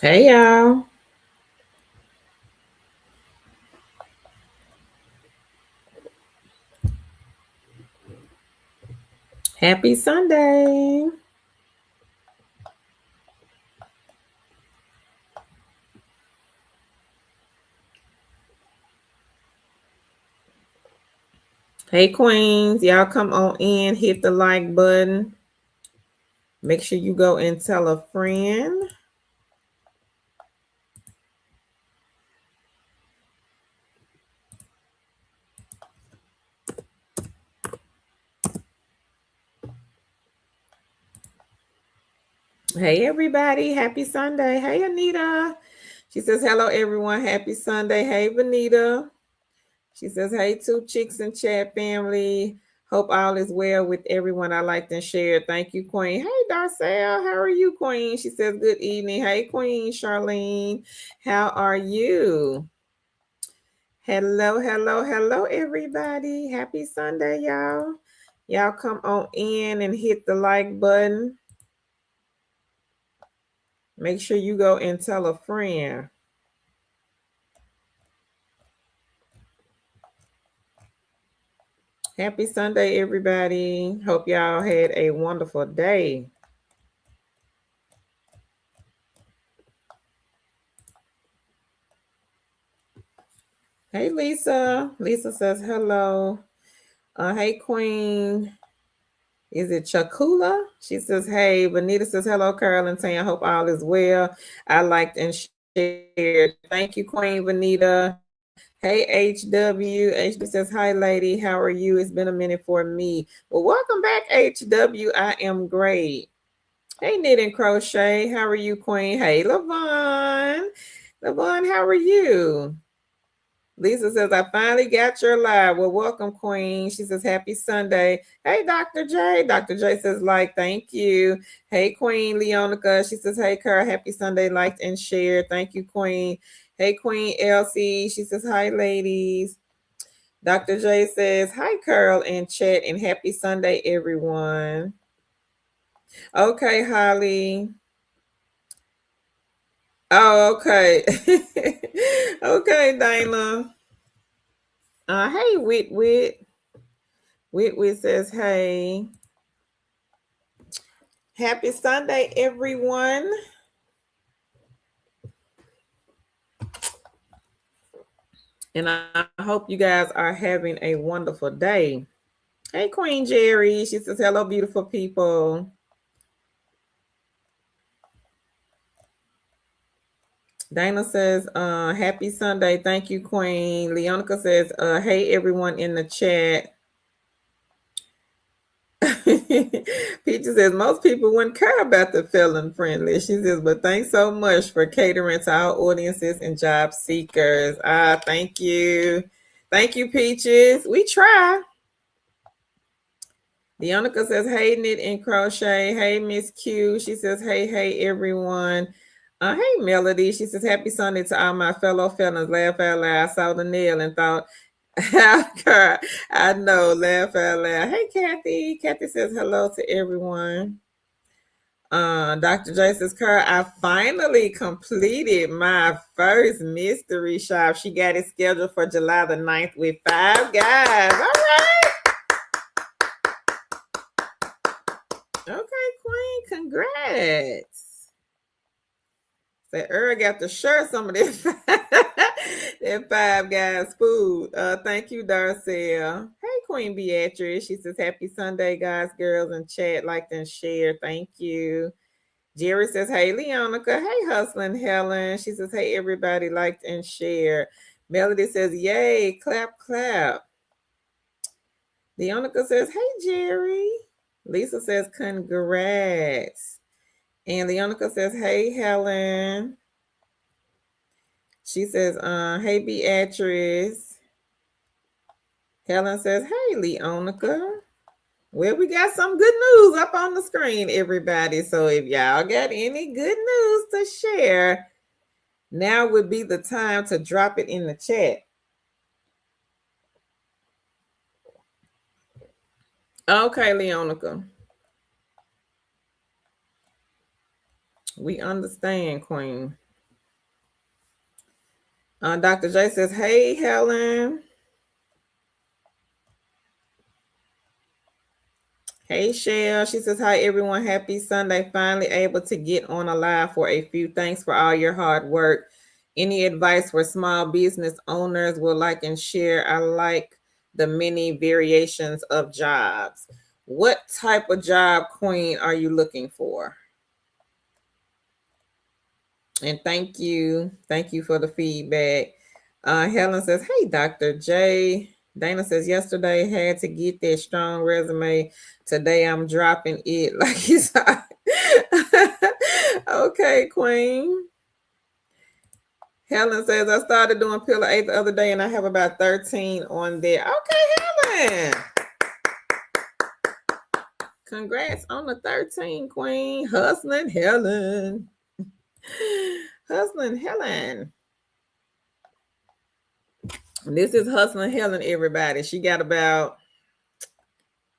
Hey y'all. Happy Sunday. Hey Queens. Y'all come on in, hit the like button. Make sure you go and tell a friend. Hey everybody. Happy Sunday. Hey Anita. She says hello everyone. Happy Sunday. Hey Vanita. She says, hey, two chicks and chat family. Hope all is well with everyone I liked and shared. Thank you, Queen. Hey, Darcel. How are you, Queen? She says, good evening. Hey, Queen Charlene. How are you? Hello, hello, hello, everybody. Happy Sunday, y'all. Y'all come on in and hit the like button. Make sure you go and tell a friend. Happy Sunday, everybody. Hope y'all had a wonderful day. Hey, Lisa. Lisa says hello. Hey, Queen. Is it Chakula? She says, hey. Vanita says hello, Carol and Tan. Hope all is well. I liked and shared. Thank you, Queen Vanita. Hey, HW. HW says, hi, lady. How are you? It's been a minute for me. Well, welcome back, HW. I am great. Hey, Knit and Crochet. How are you, Queen? Hey, Lavon. Lavon, how are you? Lisa says, I finally got your live. Well, welcome, Queen. She says, happy Sunday. Hey, Dr. J. Dr. J says, like, thank you. Hey, Queen Leonica. She says, hey, Carl, happy Sunday, liked and shared. Thank you, Queen. Hey, Queen Elsie. She says, hi, ladies. Dr. J says, hi, Carl, and chat, and happy Sunday, everyone. Okay, Holly. Oh, okay. Okay, Dana. Hey, Wit Wit. Wit Wit says, hey. Happy Sunday, everyone. And I hope you guys are having a wonderful day. Hey, Queen Jerry. She says, hello, beautiful people. Dana says, happy Sunday. Thank you, Queen. Leonica says, hey, everyone in the chat. Peaches says, most people wouldn't care about the felon-friendly. She says, but thanks so much for catering to our audiences and job seekers. Thank you. Thank you, Peaches. We try. Leonica says, hey, Knit and Crochet. Hey, Miss Q. She says, hey, everyone. Hey, Melody. She says, happy Sunday to all my fellow felons. Laugh out loud. I saw the nail and thought, girl, I know, laugh out loud. Hey, Kathy. Kathy says, hello to everyone. Dr. J says, Carl, I finally completed my first mystery shop. She got it scheduled for July the 9th with 5 guys. All right. Okay, Queen, congrats. Say, Earl got to share some of this that 5 guys food. Thank you, Darcel. Hey, Queen Beatrice. She says, happy Sunday, guys, girls, and chat, liked and share. Thank you. Jerry says, hey, Leonica. Hey, Hustling Helen. She says, hey, everybody, liked and share. Melody says, yay, clap, clap. Leonica says, hey, Jerry. Lisa says, congrats. And Leonica says, hey, Helen. She says, hey, Beatrice. Helen says, hey, Leonica. Well, we got some good news up on the screen, everybody. So if y'all got any good news to share, now would be the time to drop it in the chat. Okay, Leonica. We understand, Queen. Dr. J says, hey, Helen. Hey, Shell. She says, hi, everyone. Happy Sunday. Finally able to get on a live for a few. Thanks for all your hard work. Any advice for small business owners will like and share. I like the many variations of jobs. What type of job, Queen, are you looking for? And thank you. Thank you for the feedback. Helen says, hey, Dr. J. Dana says, yesterday had to get that strong resume. Today I'm dropping it like it's hot. Okay, Queen. Helen says, I started doing Pillar 8 the other day and I have about 13 on there. Okay, Helen. Congrats on the 13, Queen. Hustling Helen. Hustling Helen. This is Hustling Helen, everybody. She got about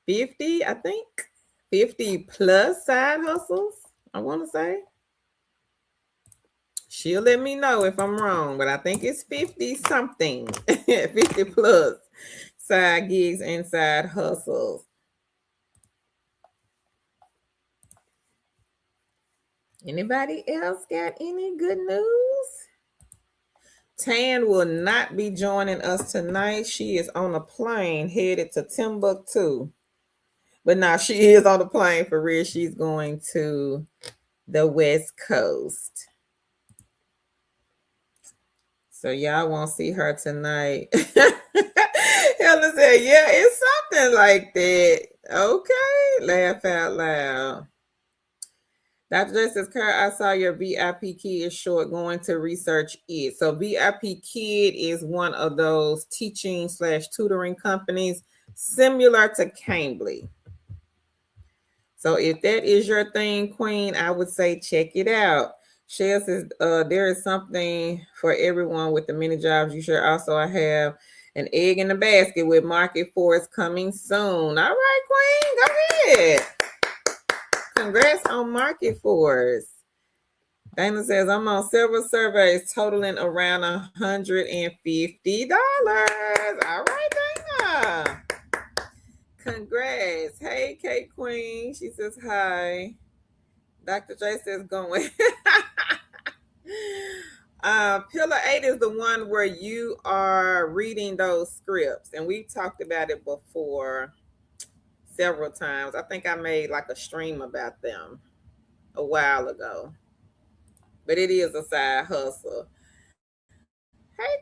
50, I think. 50 plus side hustles, I want to say. She'll let me know if I'm wrong, but I think it's 50 something. 50 plus side gigs and side hustles. Anybody else got any good news? Tan will not be joining us tonight. She is on a plane headed to Timbuktu. But now she is on the plane for real. She's going to the West Coast. So y'all won't see her tonight. Helen said, yeah, it's something like that. Okay, laugh out loud. Dr. J says, Kara, I saw your VIP Kid short, going to research it. So VIP Kid is one of those teaching / tutoring companies similar to Cambly. So if that is your thing, Queen, I would say check it out. Shell says, there is something for everyone with the many jobs. You should also have an egg in the basket with Market Force coming soon. All right, Queen, go ahead. Congrats on Market Force. Dana says, I'm on several surveys totaling around $150. All right, Dana. Congrats. Hey, Kate Queen. She says, hi. Dr. J says, going. Pillar 8 is the one where you are reading those scripts. And we've talked about it before several times. I think I made like a stream about them a while ago. But it is a side hustle. Hey,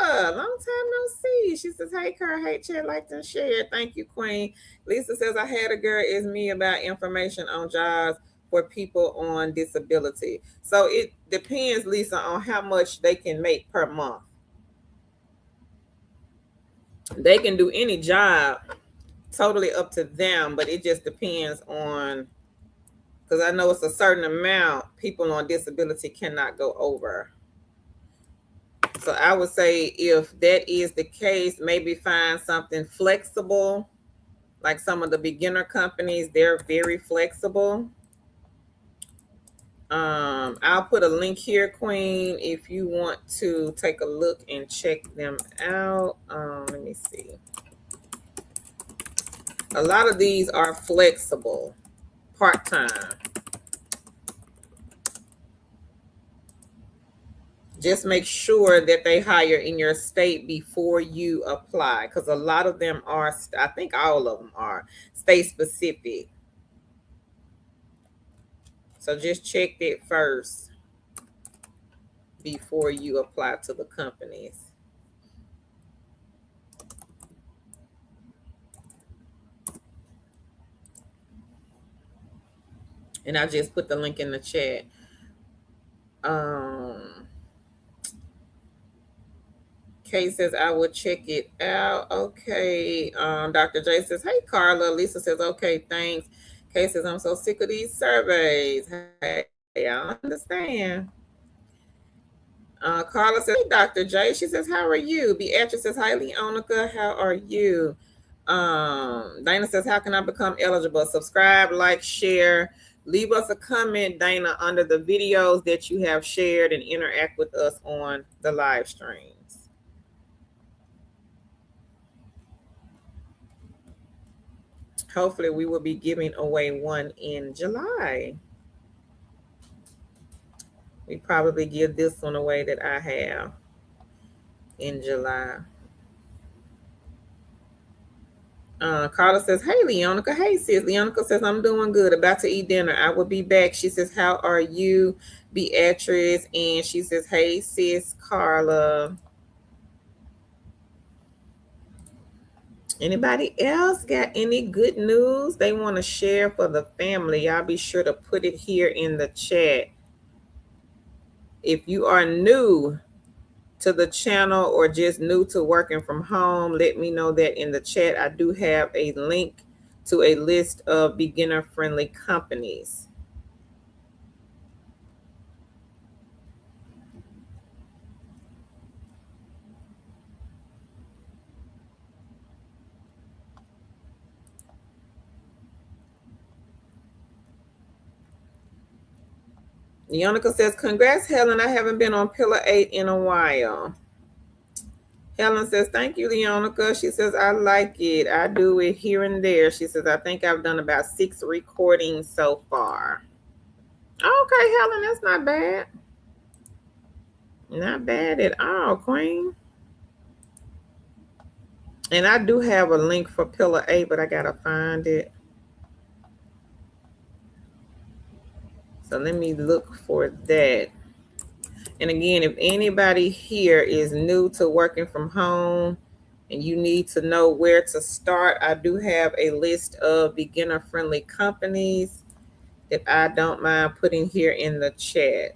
Carla, long time no see. She says, hey, Carla, hey, chat, like and share. Thank you, Queen. Lisa says, I had a girl is me about information on jobs for people on disability. So it depends, Lisa, on how much they can make per month. They can do any job, totally up to them, but it just depends on, because I know it's a certain amount people on disability cannot go over. So I would say if that is the case, maybe find something flexible. Like some of the beginner companies, they're very flexible. I'll put a link here, Queen, if you want to take a look and check them out. Let me see. A lot of these are flexible, part-time. Just make sure that they hire in your state before you apply, because a lot of them are, I think all of them are state specific. So just check it first before you apply to the companies. And I just put the link in the chat. Kay says, I will check it out. Okay. Dr. J says, hey, Carla. Lisa says, okay, thanks. Kay says, I'm so sick of these surveys. Hey, I understand. Carla says, hey, Dr. J. She says, how are you? Beatrice says, hi, Leonica. How are you? Dana says, how can I become eligible? Subscribe, like, share. Leave us a comment, Dana, under the videos that you have shared and interact with us on the live streams. Hopefully we will be giving away one in July. We probably give this one away that I have in July. Carla says, hey, Leonica. Hey, sis. Leonica says, I'm doing good. About to eat dinner. I will be back. She says, how are you, Beatrice? And she says, hey, sis, Carla. Anybody else got any good news they want to share for the family? Y'all be sure to put it here in the chat. If you are new to the channel or just new to working from home, let me know that in the chat. I do have a link to a list of beginner-friendly companies. Leonica says, congrats, Helen. I haven't been on Pillar 8 in a while. Helen says, thank you, Leonica. She says, I like it. I do it here and there. She says, I think I've done about 6 recordings so far. Okay, Helen, that's not bad. Not bad at all, Queen. And I do have a link for Pillar 8, but I got to find it. So let me look for that. And again, if anybody here is new to working from home and you need to know where to start, I do have a list of beginner-friendly companies that I don't mind putting here in the chat.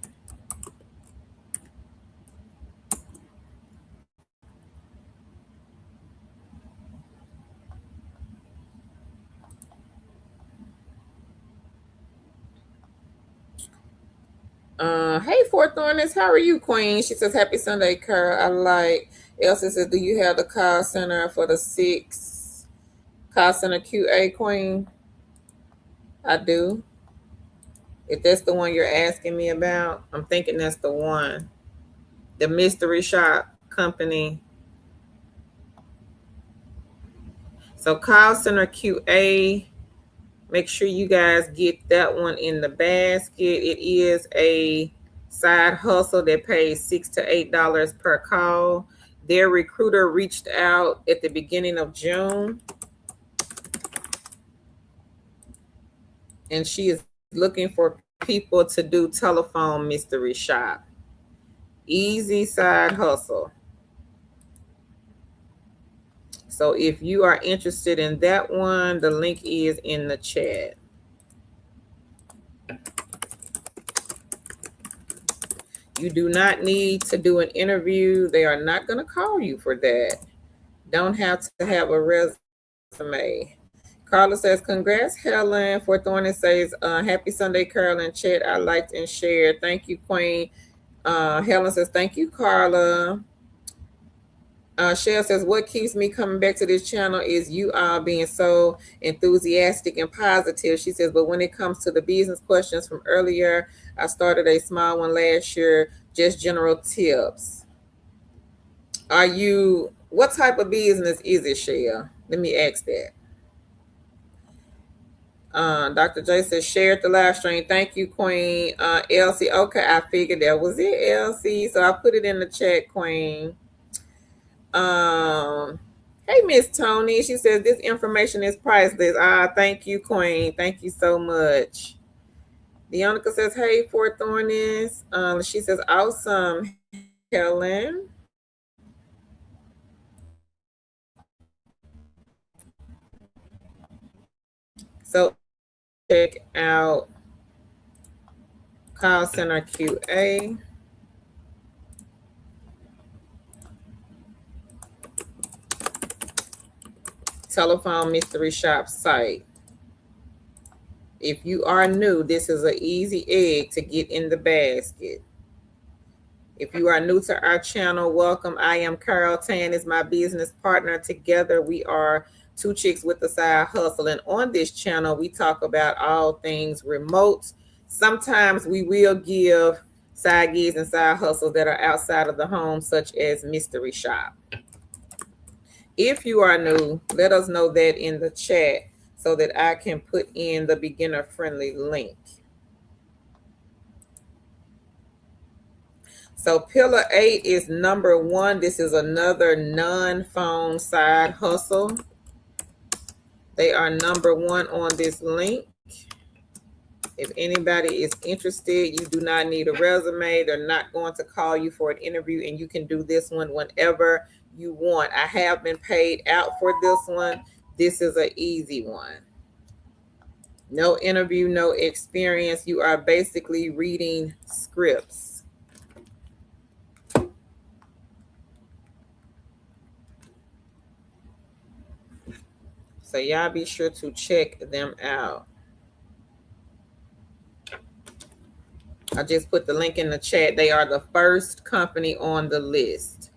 Hey, Fourth Thorners, how are you, Queen? She says, happy Sunday, Carl. I like. Elsie says, do you have the call center for the 6 call center QA, Queen? I do. If that's the one you're asking me about, I'm thinking that's the one. The mystery shop company. So call center QA, make sure you guys get that one in the basket. It is a side hustle that pays $6 to $8 per call. Their recruiter reached out at the beginning of June, and she is looking for people to do telephone mystery shop. Easy side hustle. So if you are interested in that one, the link is in the chat. You do not need to do an interview. They are not going to call you for that. Don't have to have a resume. Carla says, congrats, Helen. Fourth Thorny says, happy Sunday, Carolyn. Chat, I liked and shared. Thank you, Queen. Helen says, thank you, Carla. Shell says, what keeps me coming back to this channel is you all being so enthusiastic and positive. She says, but when it comes to the business questions from earlier, I started a small one last year, just general tips. What type of business is it, Shell? Let me ask that. Dr. J says, shared the live stream. Thank you, Queen. Elsie, okay, I figured that was it, Elsie. So I put it in the chat, Queen. Hey, Miss Tony. She says this information is priceless. Thank you, Queen. Thank you so much. Deonica says, hey, Fourth Thornies. She says, awesome, Helen. So check out call center QA. Telephone mystery shop site. If you are new, this is an easy egg to get in the basket. If you are new to our channel, welcome. I am Carol Tan, is my business partner. Together we are Two Chicks with the Side Hustle. And on this channel, we talk about all things remote. Sometimes we will give side gigs and side hustles that are outside of the home, such as mystery shop. If you are new, let us know that in the chat so that I can put in the beginner friendly link. So pillar 8 is number 1. This is another non-phone side hustle. They are number 1 on this link. If anybody is interested, you do not need a resume. They're not going to call you for an interview, and you can do this one whenever you want. I have been paid out for this one. This is an easy one. No interview, no experience. You are basically reading scripts. So y'all be sure to check them out. I just put the link in the chat. They are the first company on the list.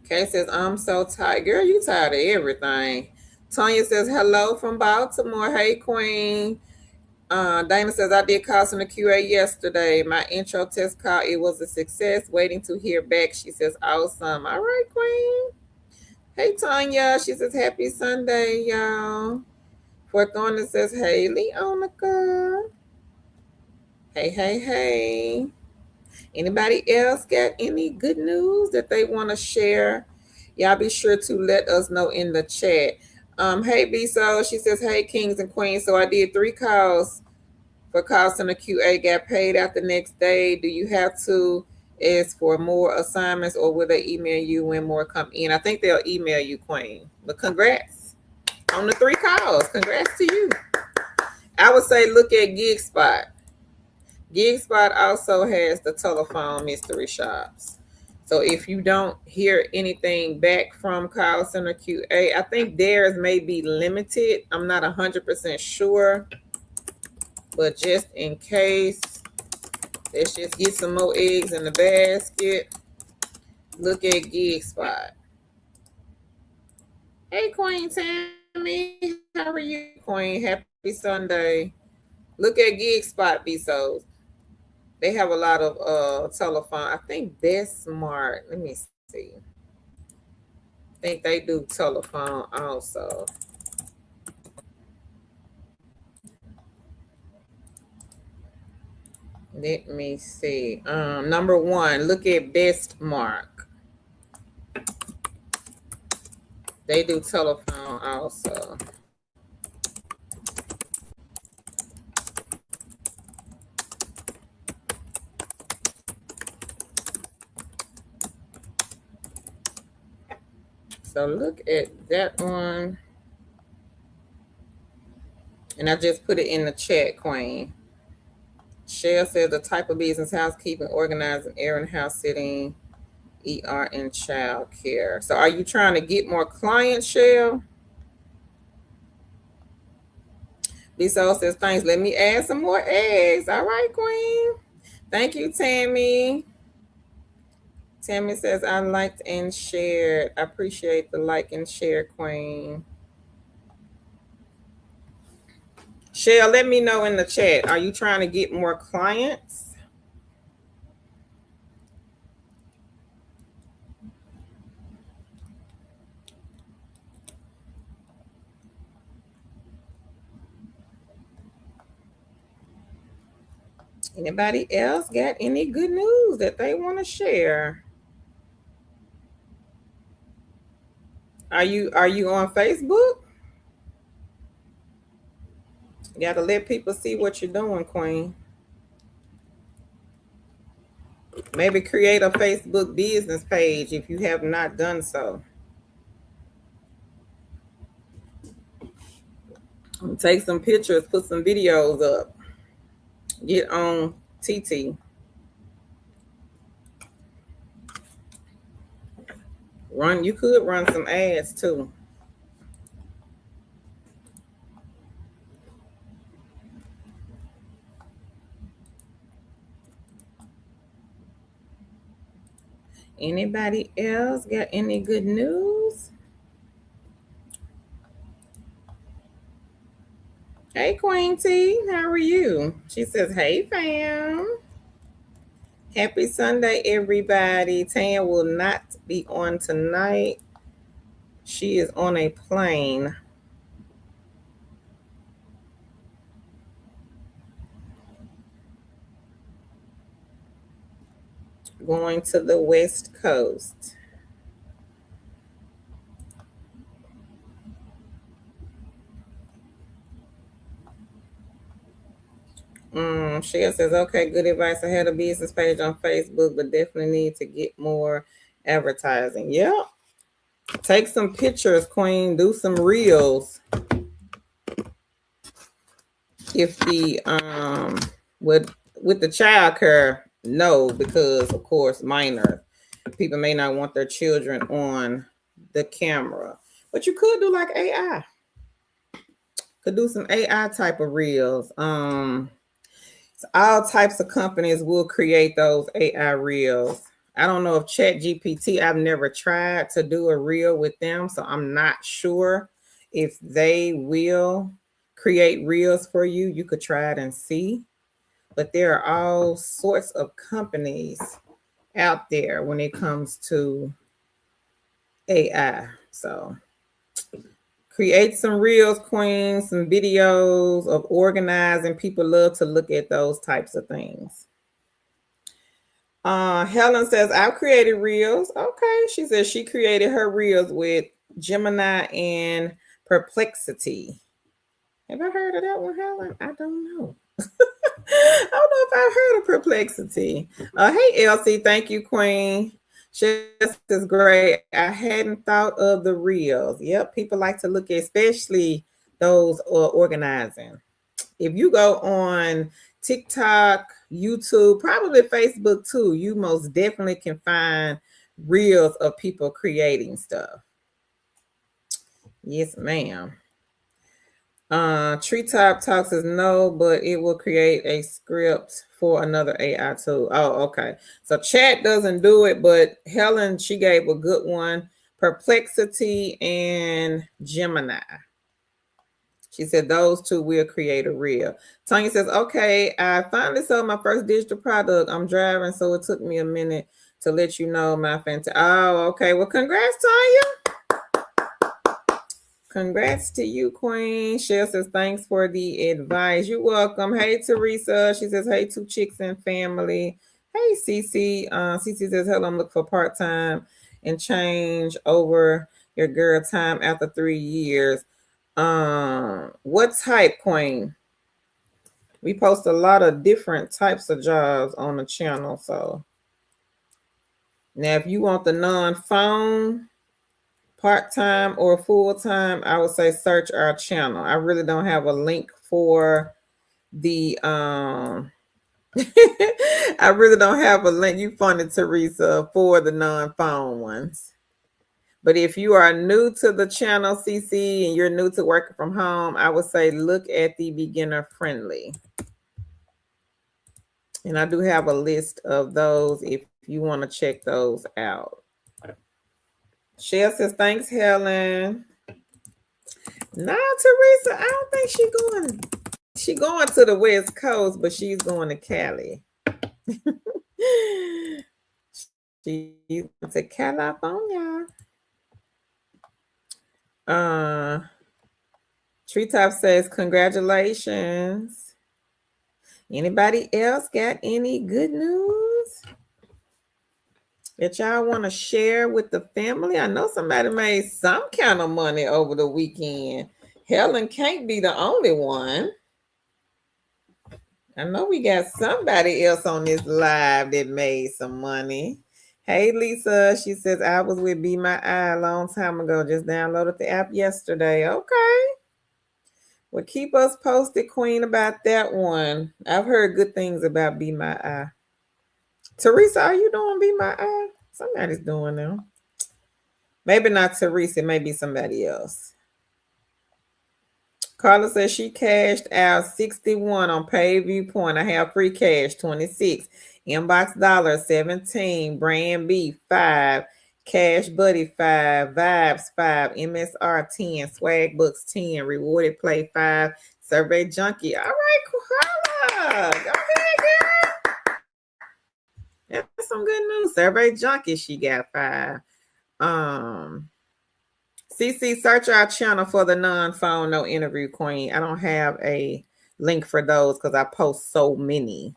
Kay says, I'm so tired. Girl, you tired of everything. Tonya says, hello from Baltimore. Hey, Queen. Dana says, I did calls from the QA yesterday. My intro test call, it was a success. Waiting to hear back. She says, awesome. All right, Queen. Hey, Tonya. She says, happy Sunday, y'all. Fort Thornton says, hey, Leonica. Hey, hey, hey. Anybody else got any good news that they want to share? Y'all be sure to let us know in the chat. Hey, B-So, she says, hey, kings and queens. So I did 3 calls for calls in the QA, got paid out the next day. Do you have to ask for more assignments, or will they email you when more come in? I think they'll email you, Queen. But congrats on the 3 calls. Congrats to you. I would say look at GigSpot. GigSpot also has the telephone mystery shops. So if you don't hear anything back from call center QA, I think theirs may be limited. I'm not 100% sure, but just in case, let's just get some more eggs in the basket. Look at GigSpot. Hey, Queen Tammy, how are you, Queen? Happy Sunday. Look at GigSpot, B-Souls. They have a lot of telephone. I think Best Smart. Let me see. I think they do telephone also. Let me see. Number 1, look at Best Mark. They do telephone also. So look at that one. And I just put it in the chat, Queen. Shell says the type of business: housekeeping, organizing, errand house sitting, ER, and child care. So are you trying to get more clients, Shell? B-Soul says, thanks. Let me add some more eggs. All right, Queen. Thank you, Tammy. Tammy says, I liked and shared. I appreciate the like and share, Queen. Shell, let me know in the chat. Are you trying to get more clients? Anybody else got any good news that they want to share? Are you on Facebook? You got to let people see what you're doing, Queen. Maybe create a Facebook business page if you have not done so. Take some pictures, put some videos up. Get on TT. You could run some ads too. Anybody else got any good news? Hey, Queen T, how are you? She says, hey, fam. Happy Sunday, everybody. Tanya will not be on tonight. She is on a plane. Going to the West Coast. Shea says, okay, good advice. I had a business page on Facebook, but definitely need to get more advertising. Yep. Take some pictures, Queen. Do some reels. If the with the child care, no, because of course minor people may not want their children on the camera. But you could do like AI. Could do some AI type of reels. All types of companies will create those AI reels. I don't know if ChatGPT, I've never tried to do a reel with them, so I'm not sure if they will create reels for you. You could try it and see. But there are all sorts of companies out there when it comes to AI. So create some reels, Queen, some videos of organizing. People love to look at those types of things. Helen says, I've created reels. Okay. She says she created her reels with Gemini and Perplexity. Have I heard of that one, Helen? I don't know. I don't know if I've heard of Perplexity. Hey, Elsie. Thank you, Queen. Just is great. I hadn't thought of the reels. Yep. People like to look at, especially those organizing. If you go on TikTok, YouTube, probably Facebook too, you most definitely can find reels of people creating stuff. Yes, ma'am. Treetop Talks says no, but it will create a script for another AI tool. Oh, okay. So chat doesn't do it, but Helen, she gave a good one. Perplexity and Gemini. She said those two will create a reel. Tanya says, okay, I finally sold my first digital product. I'm driving, so it took me a minute to let you know my fantastic. Oh, okay. Well, congrats, Tanya. Congrats to you, Queen. Shell says, thanks for the advice. You're welcome. Hey, Teresa. She says, hey, two chicks and family. Hey, Cece. Cece says, hello, I'm looking for part-time and change over your girl time after 3 years. What type, Queen? We post a lot of different types of jobs on the channel. So now if you want the non-phone, part-time or full-time, I would say search our channel. I really don't have a link for the I really don't have a link. You funded Teresa for the non-phone ones. But if you are new to the channel, CC, and you're new to working from home, I would say look at the beginner friendly. And I do have a list of those if you want to check those out. Shell says, thanks, Helen. No, Teresa, I don't think she's going to the West Coast, but she's going to Cali. She's to California. Treetop says, congratulations. Anybody else got any good news that y'all want to share with the family? I know somebody made some kind of money over the weekend. Helen can't be the only one. I know we got somebody else on this live that made some money. Hey, Lisa. She says, I was with Be My Eye a long time ago. Just downloaded the app yesterday. Okay. Well, keep us posted, Queen, about that one. I've heard good things about Be My Eye. Teresa, are you doing Be My Eye? Somebody's doing them. Maybe not Teresa. Maybe somebody else. Carla says she cashed out 61 on Paid Viewpoint. I have free cash 26. Inbox Dollar 17. Brand B 5. Cash Buddy 5. Vibes 5. MSR 10. Swag Books 10. Rewarded Play 5. Survey Junkie. All right, Carla. Go ahead, girl. That's some good news. Survey Junkie, she got 5. CC, search our channel for the non-phone, no interview queen. I don't have a link for those because I post so many.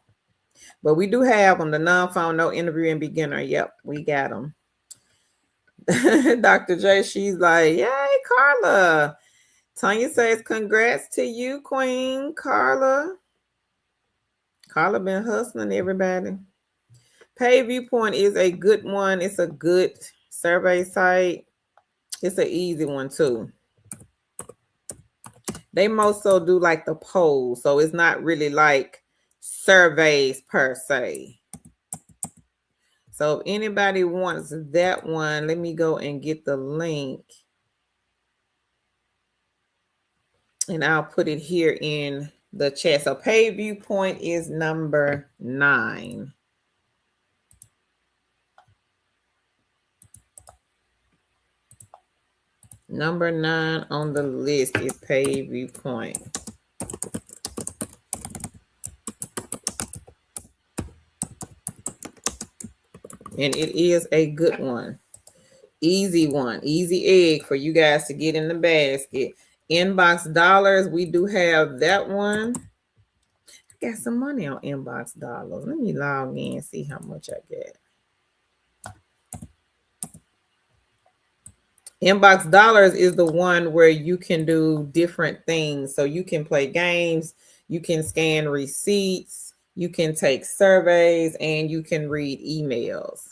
But we do have them, the non-phone, no interview and beginner. Yep, we got them. Dr. J, she's like, yay, Carla. Tanya says, congrats to you, Queen Carla. Carla been hustling, everybody. Pay Viewpoint is a good one. It's a good survey site. It's an easy one too. They most so do like the polls, so it's not really like surveys per se. So if anybody wants that one, let me go and get the link. And I'll put it here in the chat. So Pay Viewpoint is number 9. Number 9 on the list is Pay Viewpoint. And it is a good one. Easy one. Easy egg for you guys to get in the basket. Inbox Dollars, we do have that one. I got some money on Inbox Dollars. Let me log in and see how much I get. Inbox Dollars is the one where you can do different things. So you can play games, you can scan receipts, you can take surveys, and you can read emails.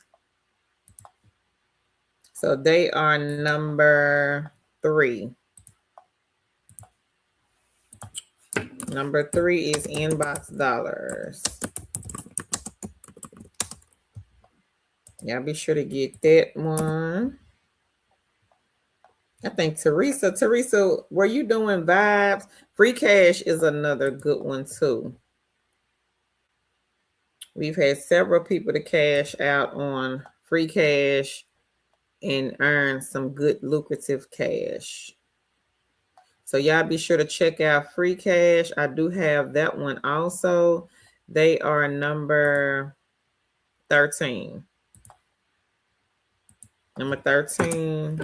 So they are number 3. Number 3 is Inbox Dollars. Y'all be sure to get that one. I think Teresa, were you doing vibes? Free cash is another good one too. We've had several people to cash out on free cash and earn some good lucrative cash. So y'all be sure to check out free cash. I do have that one also. They are number 13. Number 13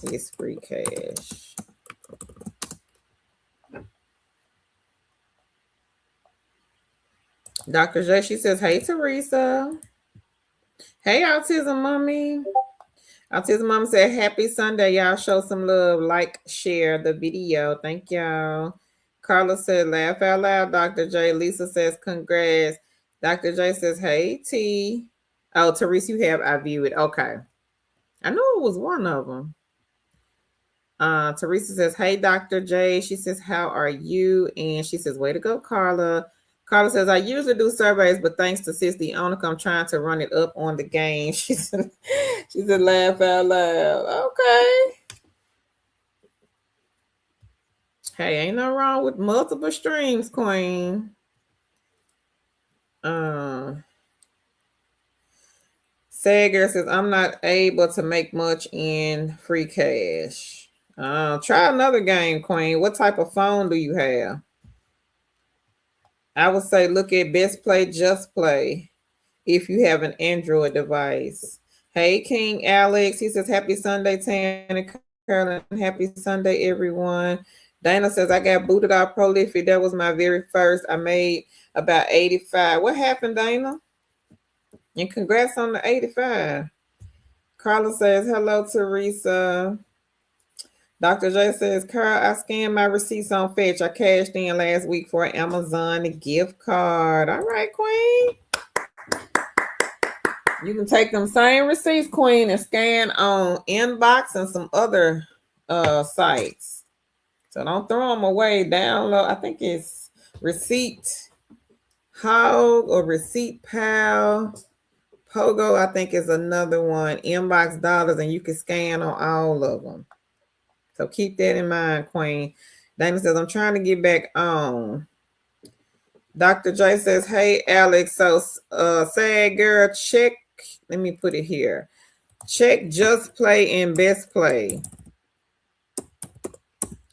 is free cash. Dr. J, she says, hey, Teresa. Hey, Autism Mommy. Autism Mom said, happy Sunday. Y'all show some love. Like, share the video. Thank y'all. Carla said, laugh out loud, Dr. J. Lisa says, congrats. Dr. J says, hey, T. Oh, Teresa, you have I view it. Okay. I knew it was one of them. Teresa says, hey, Dr. J. She says, how are you? And she says, way to go, Carla. Carla says, I usually do surveys, but thanks to Sis the owner, I'm trying to run it up on the game. She said, laugh out loud. Okay. Hey, ain't no wrong with multiple streams, Queen. Sager says, I'm not able to make much in free cash. Try another game, Queen. What type of phone do you have? I would say look at Best Play, Just Play if you have an Android device. Hey, King Alex. He says, happy Sunday, Tana Carolyn. Happy Sunday, everyone. Dana says, I got booted off Prolific. That was my very first. I made about 85. What happened, Dana? And congrats on the 85. Carla says, hello, Teresa. Dr. J says, Carl, I scanned my receipts on Fetch. I cashed in last week for an Amazon gift card. All right, Queen. You can take them same receipts, Queen, and scan on Inbox and some other sites. So don't throw them away. Download. I think it's Receipt Hog or Receipt Pal. Pogo, I think, is another one. Inbox Dollars, and you can scan on all of them. So keep that in mind, Queen. Dana says, I'm trying to get back on. Dr. J says, hey, Alex. So, sad girl, check. Let me put it here. Check Just Play and Best Play.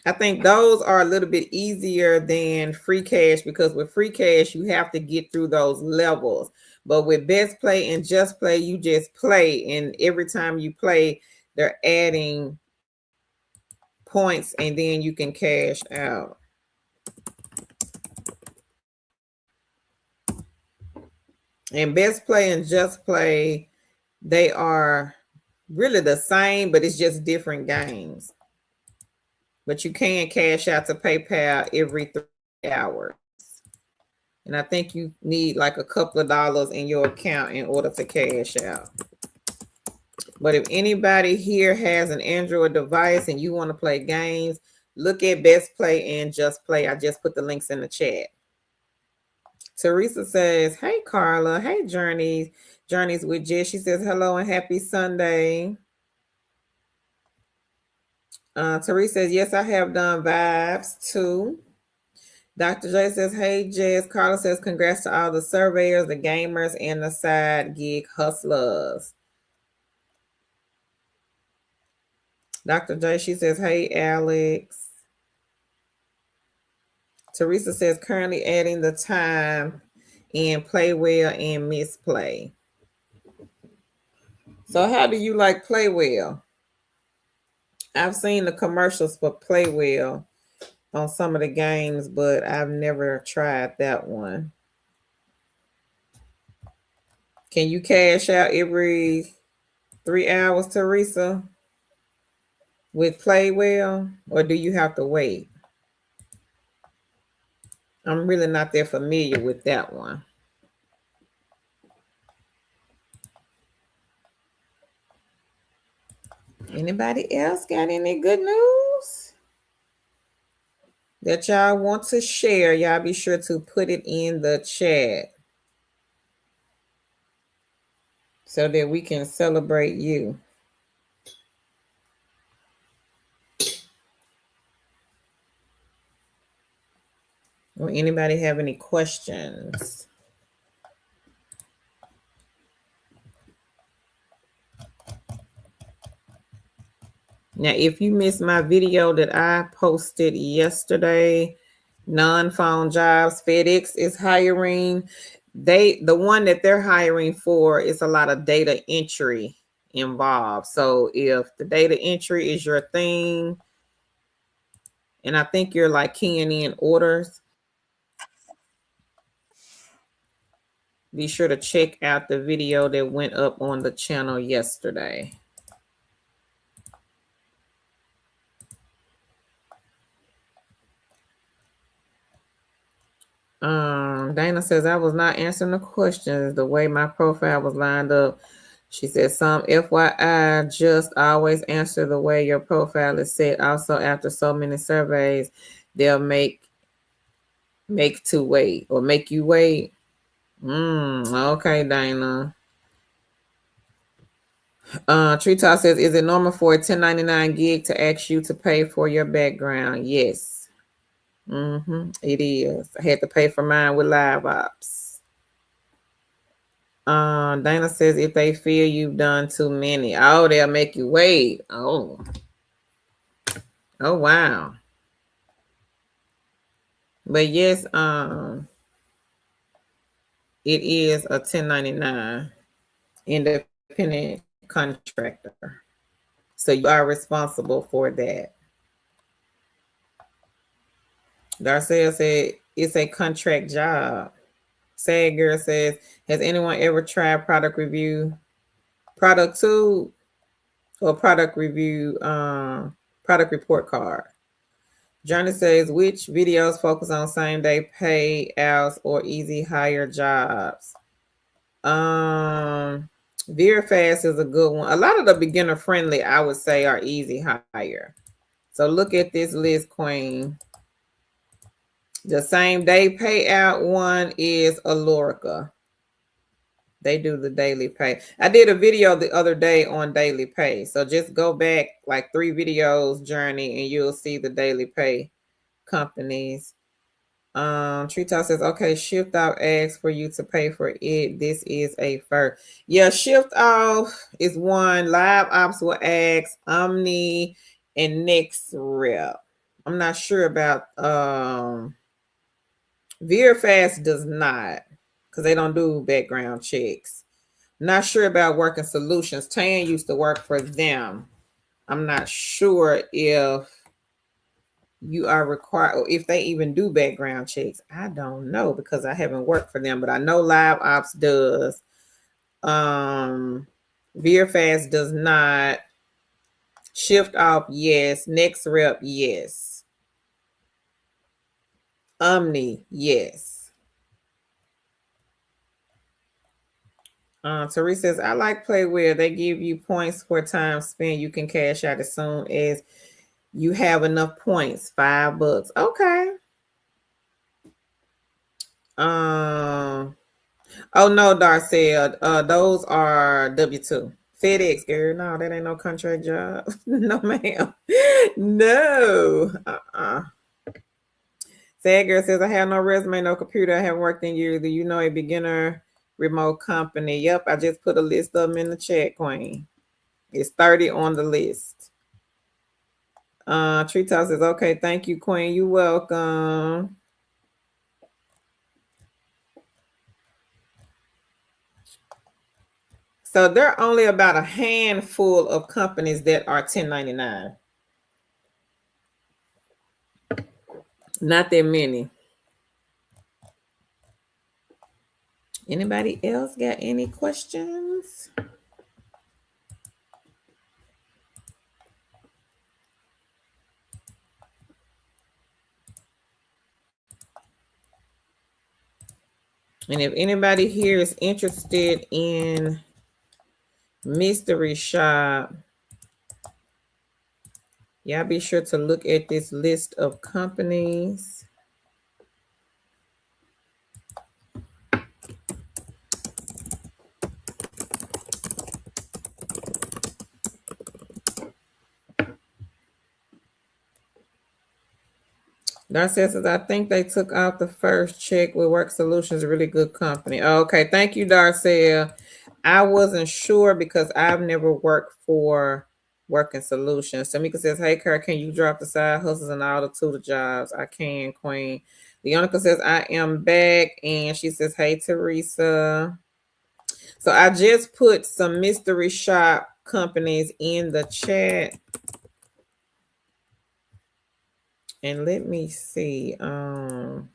I think those are a little bit easier than free cash, because with free cash, you have to get through those levels. But with Best Play and Just Play, you just play. And every time you play, they're adding points, and then you can cash out. And Best Play and Just Play, they are really the same, but it's just different games. But you can cash out to PayPal every 3 hours. And I think you need like a couple of dollars in your account in order to cash out. But if anybody here has an Android device and you want to play games, look at Best Play and Just Play. I just put the links in the chat. Teresa says, hey, Carla. Hey, Journeys with Jess. She says, hello and happy Sunday. Teresa says, yes, I have done vibes too. Dr. J says, hey, Jess. Carla says, congrats to all the surveyors, the gamers, and the side gig hustlers. Dr. J, she says, hey, Alex. Teresa says, currently adding the time in Play Well and Misplay. So how do you like Play Well? I've seen the commercials for Play Well on some of the games, but I've never tried that one. Can you cash out every 3 hours, Teresa, with Play Well, or do you have to wait? I'm really not that familiar with that one. Anybody else got any good news that y'all want to share? Y'all be sure to put it in the chat so that we can celebrate you. Or anybody have any questions? Now, if you missed my video that I posted yesterday, non-phone jobs, FedEx is hiring. The one that they're hiring for is a lot of data entry involved. So if the data entry is your thing, and I think you're like keying in orders, be sure to check out the video that went up on the channel yesterday. Dana says, I was not answering the questions the way my profile was lined up. She says, some FYI, just always answer the way your profile is set. Also, after so many surveys, they'll make to wait or make you wait. Okay, Dana. Treetop says, is it normal for a 1099 gig to ask you to pay for your background? Yes. It is. I had to pay for mine with Live Ops. Dana says, if they feel you've done too many, oh, they'll make you wait. Oh, wow. But yes, it is a 1099 independent contractor. So you are responsible for that. Darcel said it's a contract job. Sad Girl says, has anyone ever tried product review, product tool, or product review, product report card? Johnny says, which videos focus on same day payouts or easy hire jobs? VeriFast is a good one. A lot of the beginner friendly, I would say, are easy hire. So look at this list, Queen. The same day payout one is Alorica. They do the daily pay. I did a video the other day on daily pay. So just go back like 3 videos, Journey, and you'll see the daily pay companies. Treetop says, okay, shift off asks for you to pay for it. This is a first. Yeah, shift off is one. Live ops will ask Omni and next rep. I'm not sure about VeriFast does not, because they don't do background checks. Not sure about Working Solutions. Tan used to work for them. I'm not sure if you are required, or if they even do background checks. I don't know because I haven't worked for them, but I know Live Ops does. VeriFast does not. Shift off, yes. Next rep, yes. Omni, yes. Teresa says, I like Playware. They give you points for time spent. You can cash out as soon as you have enough points. $5. Okay. Oh no, Darcel. Those are W-2. FedEx, girl. No, that ain't no contract job. No, ma'am. No. Sad girl says, I have no resume, no computer. I haven't worked in years. Do you know a beginner remote company? Yep, I just put a list of them in the chat, Queen. It's 30 on the list. Treetop says, okay, thank you, Queen. You're welcome. So there are only about a handful of companies that are 1099. Not that many. Anybody else got any questions? And if anybody here is interested in mystery shop, y'all be sure to look at this list of companies. Darcy says, I think they took out the first check with Work Solutions, a really good company. Okay, thank you, Darcy. I wasn't sure because I've never worked for Working Solutions. Tamika says, hey, Kurt, can you drop the side hustles and all the tutor jobs? I can, Queen. Leonica says, I am back. And she says, hey, Teresa. So I just put some mystery shop companies in the chat. And let me see. Now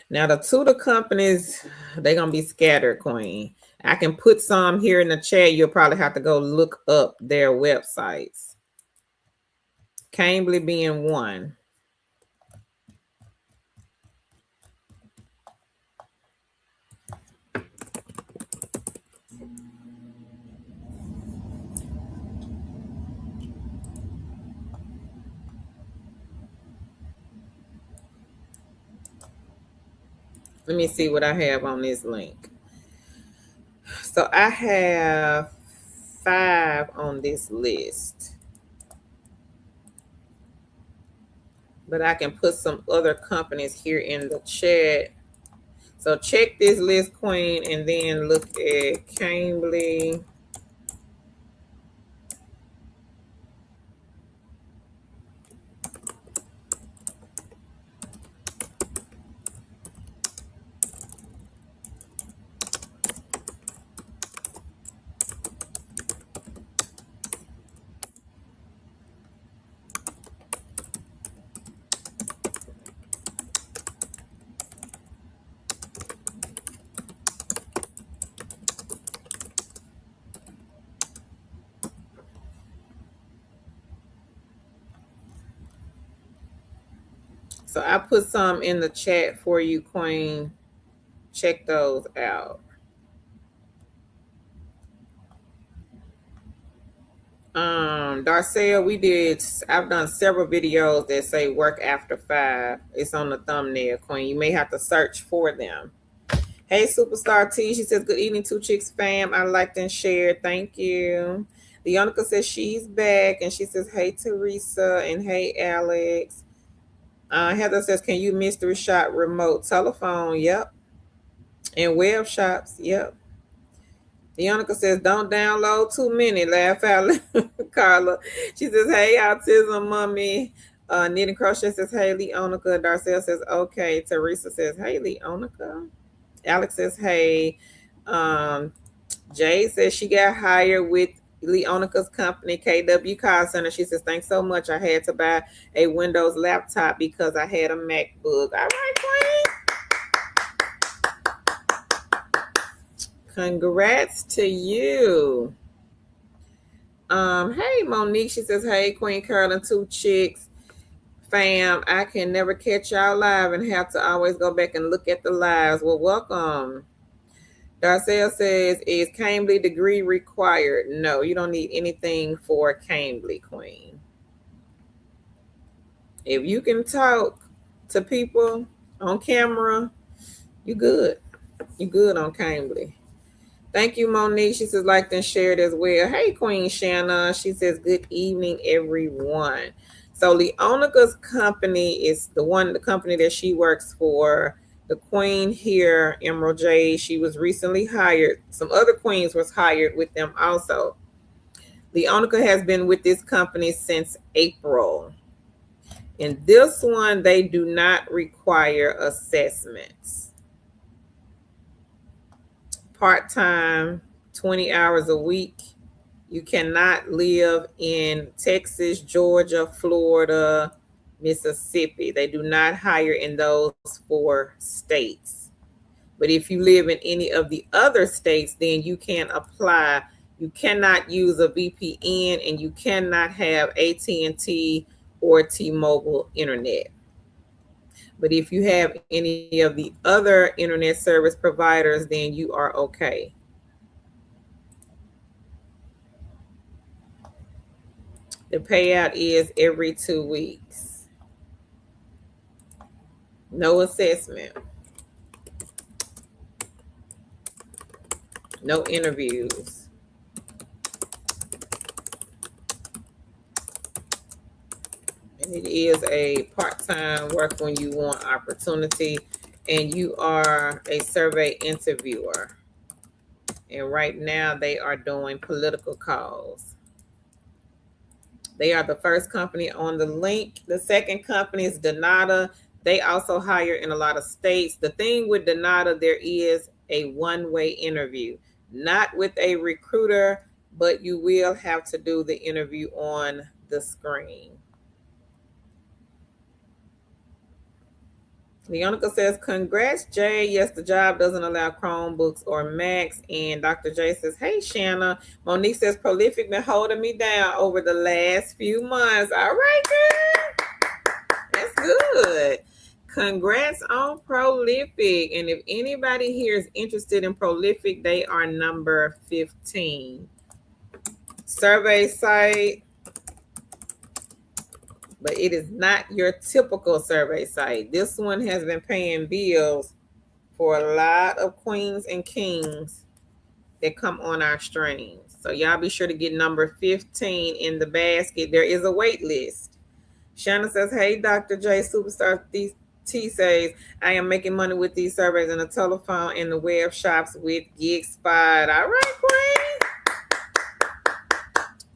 the tutor companies, they're gonna be scattered, Queen. I can put some here in the chat. You'll probably have to go look up their websites. Cambly being one. Let me see what I have on this link. So I have 5 on this list. But I can put some other companies here in the chat. So check this list, Queen, and then look at Cambly. So I put some in the chat for you, Queen. Check those out. Darcel, I've done several videos that say work after 5. It's on the thumbnail, Queen. You may have to search for them. Hey, Superstar T. She says, good evening, Two Chicks fam. I liked and shared. Thank you. Leonica says she's back. And she says, hey, Teresa. And hey, Alex. Heather says, can you mystery shop remote telephone? Yep. And web shops. Yep. Leonica says, don't download too many. Laugh out loud, Carla. She says, hey, autism mommy. Knitting Crochet says, hey, Leonica. Darcel says, okay. Teresa says, hey, Leonica. Alex says, hey. Jay says she got hired with Leonica's company, KW Call Center. She says, thanks so much. I had to buy a Windows laptop because I had a MacBook. All right, Queen. Congrats to you. Hey, Monique. She says, hey, Queen Carol and Two Chicks. Fam, I can never catch y'all live and have to always go back and look at the lives. Well, welcome. Darcel says, is Cambly degree required? No, you don't need anything for Cambly, Queen. If you can talk to people on camera, you good. You good on Cambly. Thank you, Monique. She says, liked and shared as well. Hey, Queen Shanna. She says, good evening, everyone. So Leonica's company is the company that she works for. The queen here, Emerald J, she was recently hired. Some other queens was hired with them also. Leonica has been with this company since April. And this one, they do not require assessments. Part-time, 20 hours a week. You cannot live in Texas, Georgia, Florida, Mississippi. They do not hire in those 4 states. But if you live in any of the other states, then you can apply. You cannot use a VPN and you cannot have AT&T or T-Mobile internet. But if you have any of the other internet service providers, then you are okay. The payout is every 2 weeks. No assessment. No interviews. And it is a part-time work when you want opportunity and you are a survey interviewer. And right now they are doing political calls. They are the first company on the link. The second company is Donata. They also hire in a lot of states. The thing with Donata, there is a one-way interview, not with a recruiter, but you will have to do the interview on the screen. Leonica says, congrats, Jay. Yes, the job doesn't allow Chromebooks or Macs. And Dr. J says, hey, Shanna. Monique says, Prolific been holding me down over the last few months. All right, girl. That's good. Congrats on Prolific. And if anybody here is interested in Prolific, they are number 15. Survey site. But it is not your typical survey site. This one has been paying bills for a lot of queens and kings that come on our streams. So y'all be sure to get number 15 in the basket. There is a wait list. Shanna says, hey, Dr. J, Superstar T says, I am making money with these surveys on the telephone and the web shops with GigSpot. All right, queen.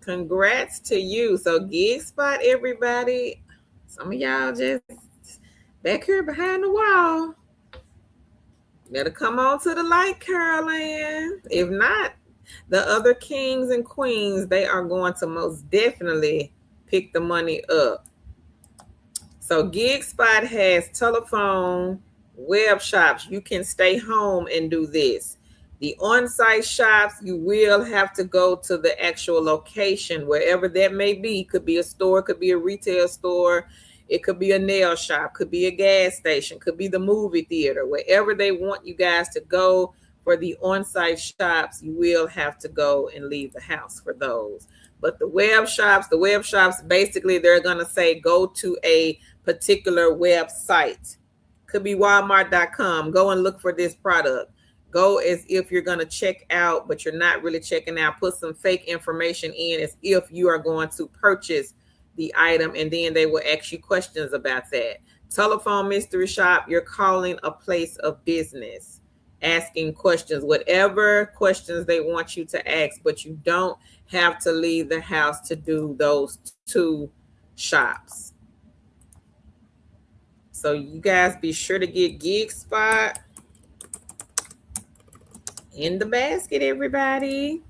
Congrats to you. So GigSpot, everybody. Some of y'all just back here behind the wall. Better come on to the light, Carolyn. If not, the other kings and queens, they are going to most definitely pick the money up. So GigSpot has telephone, web shops. You can stay home and do this. The on-site shops, you will have to go to the actual location, wherever that may be. Could be a store, could be a retail store, it could be a nail shop, could be a gas station, could be the movie theater. Wherever they want you guys to go for the on-site shops, you will have to go and leave the house for those. But the web shops, basically they're going to say go to a particular website. Could be Walmart.com. Go and look for this product. Go as if you're going to check out, but you're not really checking out. Put some fake information in as if you are going to purchase the item, and then they will ask you questions about that. Telephone mystery shop, you're calling a place of business, asking questions, whatever questions they want you to ask, but you don't have to leave the house to do those two shops. So you guys be sure to get Gig Spot in the basket, everybody.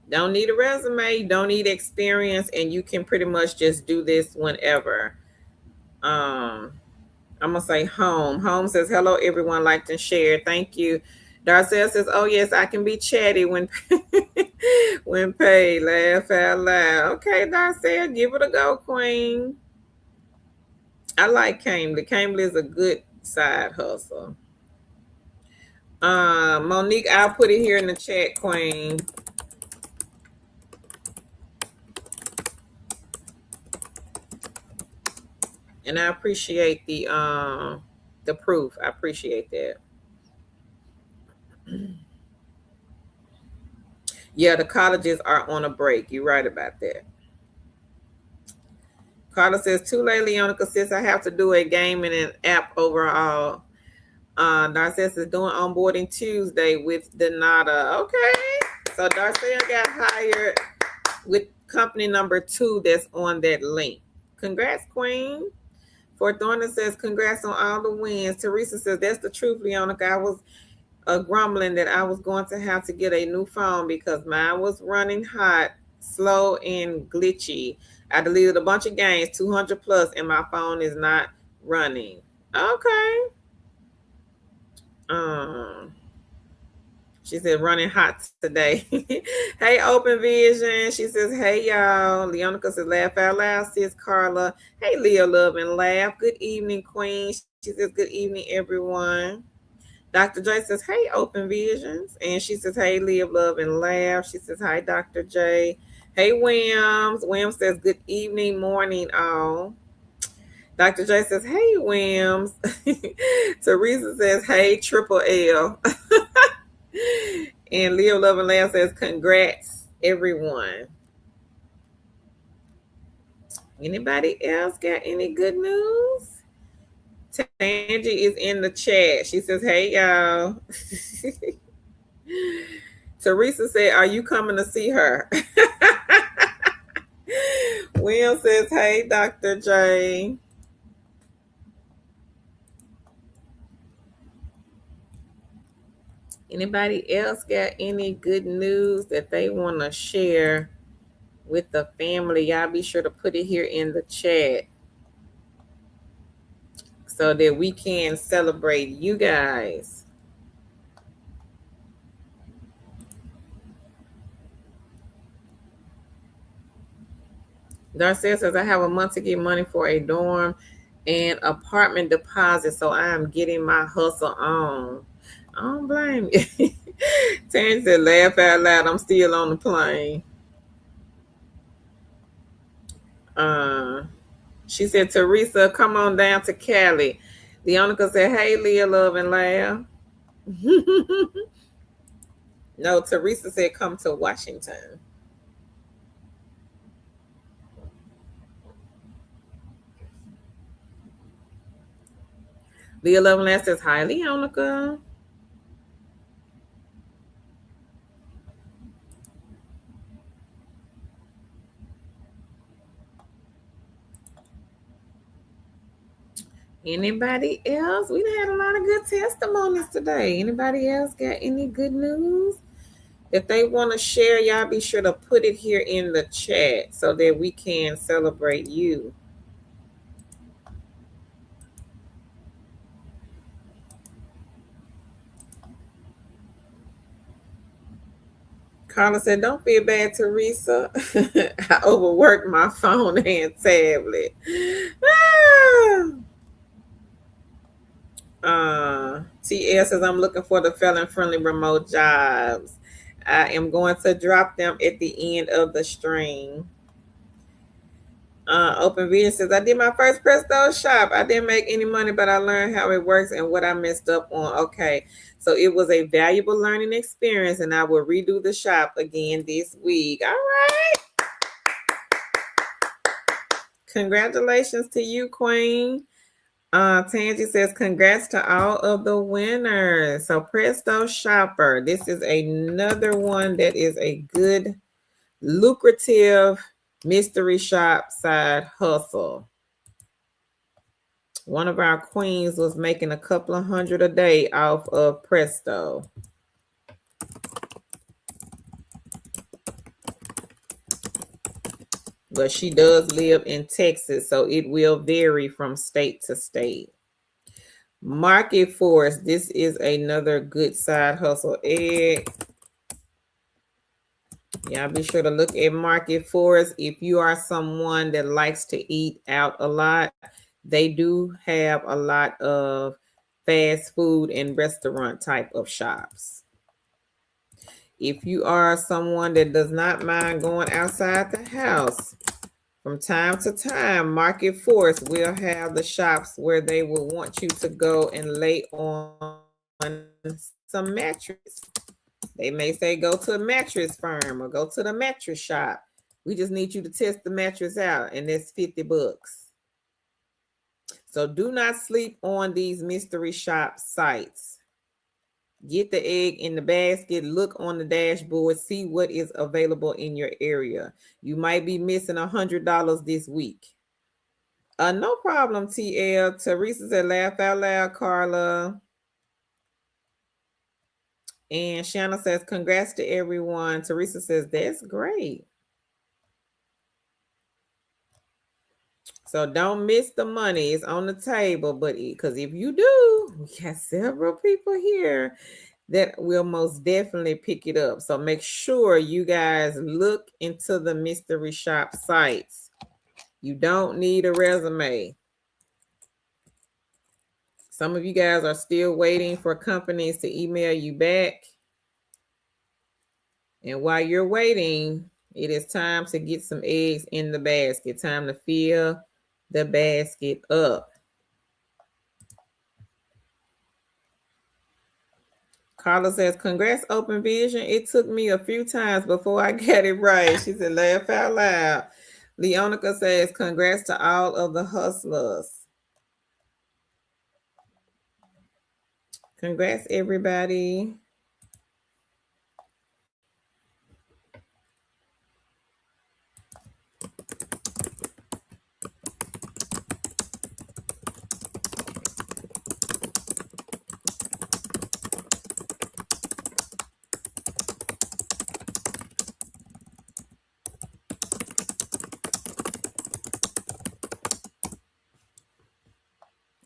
Don't need a resume, don't need experience, and you can pretty much just do this whenever. I'm gonna say home. Home says hello, everyone. Liked and shared. Thank you. Darcel says, "Oh yes, I can be chatty when when paid. Laugh out loud." Okay, Darcel, give it a go, Queen. I like Cambly. Cambly is a good side hustle. Monique, I'll put it here in the chat, Queen. And I appreciate the proof. I appreciate that. Yeah, the colleges are on a break. You're right about that. Carla says, too late, Leonica, since I have to do a game and an app overall. Darcel is doing onboarding Tuesday with Donata. Okay. So Darcel got hired with company number 2 that's on that link. Congrats, Queen. Fort Thornton says, congrats on all the wins. Teresa says, that's the truth, Leonica. I was grumbling that I was going to have to get a new phone because mine was running hot, slow, and glitchy. I deleted a bunch of games, 200 plus, and my phone is not running. Okay. She said running hot today. Hey, Open Vision. She says, hey, y'all. Leonica says, laugh out loud, sis Carla. Hey, Leo, love and laugh. Good evening, Queen. She says, good evening, everyone. Dr. J says, hey, Open Visions. And she says, hey, live, love, and laugh. She says, hi, Dr. J. Hey, Wims. Wims says, good evening, morning, all. Dr. J says, hey, Wims. Teresa says, hey, Triple L. And Leo Love and Laugh says, congrats, everyone. Anybody else got any good news? Tangie is in the chat. She says, hey, y'all. Teresa said, are you coming to see her? Will says, hey, Dr. J. Anybody else got any good news that they want to share with the family? Y'all be sure to put it here in the chat so that we can celebrate you guys. Darcel says, I have a month to get money for a dorm and apartment deposit, so I am getting my hustle on. I don't blame you. Terrence said, laugh out loud. I'm still on the plane. She said, Teresa, come on down to Cali. Leonica said, hey, Leah, love and laugh. No, Teresa said, come to Washington. Leah Love and Laugh says, hi, Leonica. Anybody else? We had a lot of good testimonies today. Anybody else got any good news that they want to share? Y'all be sure to put it here in the chat so that we can celebrate you. Carla said, don't feel bad, Teresa. I overworked my phone and tablet. TL says, I'm looking for the Felon-Friendly remote jobs. I am going to drop them at the end of the stream. Open Vision says, I did my first Presto shop. I didn't make any money, but I learned how it works and what I messed up on. Okay. So it was a valuable learning experience, and I will redo the shop again this week. All right. Congratulations to you, Queen. Tangi says, congrats to all of the winners. So Presto Shopper. This is another one that is a good, lucrative mystery shop side hustle. One of our queens was making a couple of $100 a day off of Presto. But she does live in Texas, so it will vary from state to state. Market Force. This is another good side hustle. Y'all be sure to look at Market Force. If you are someone that likes to eat out a lot, they do have a lot of fast food and restaurant type of shops. If you are someone that does not mind going outside the house, from time to time, Market Force will have the shops where they will want you to go and lay on some mattress. They may say go to a mattress firm or go to the mattress shop. We just need you to test the mattress out, and that's $50. So do not sleep on these mystery shop sites. Get the egg in the basket, look on the dashboard, see what is available in your area. You might be missing $100 this week. No problem, TL. Teresa said, laugh out loud, Carla. And Shanna says, congrats to everyone. Teresa says, that's great. So don't miss the money. It's on the table. But because if you do, we got several people here that will most definitely pick it up. So make sure you guys look into the mystery shop sites. You don't need a resume. Some of you guys are still waiting for companies to email you back. And while you're waiting, it is time to get some eggs in the basket. Time to fill the basket up. Carla says, congrats, Open Vision. It took me a few times before I got it right. She said, laugh out loud. Leonica says, congrats to all of the hustlers. Congrats, everybody.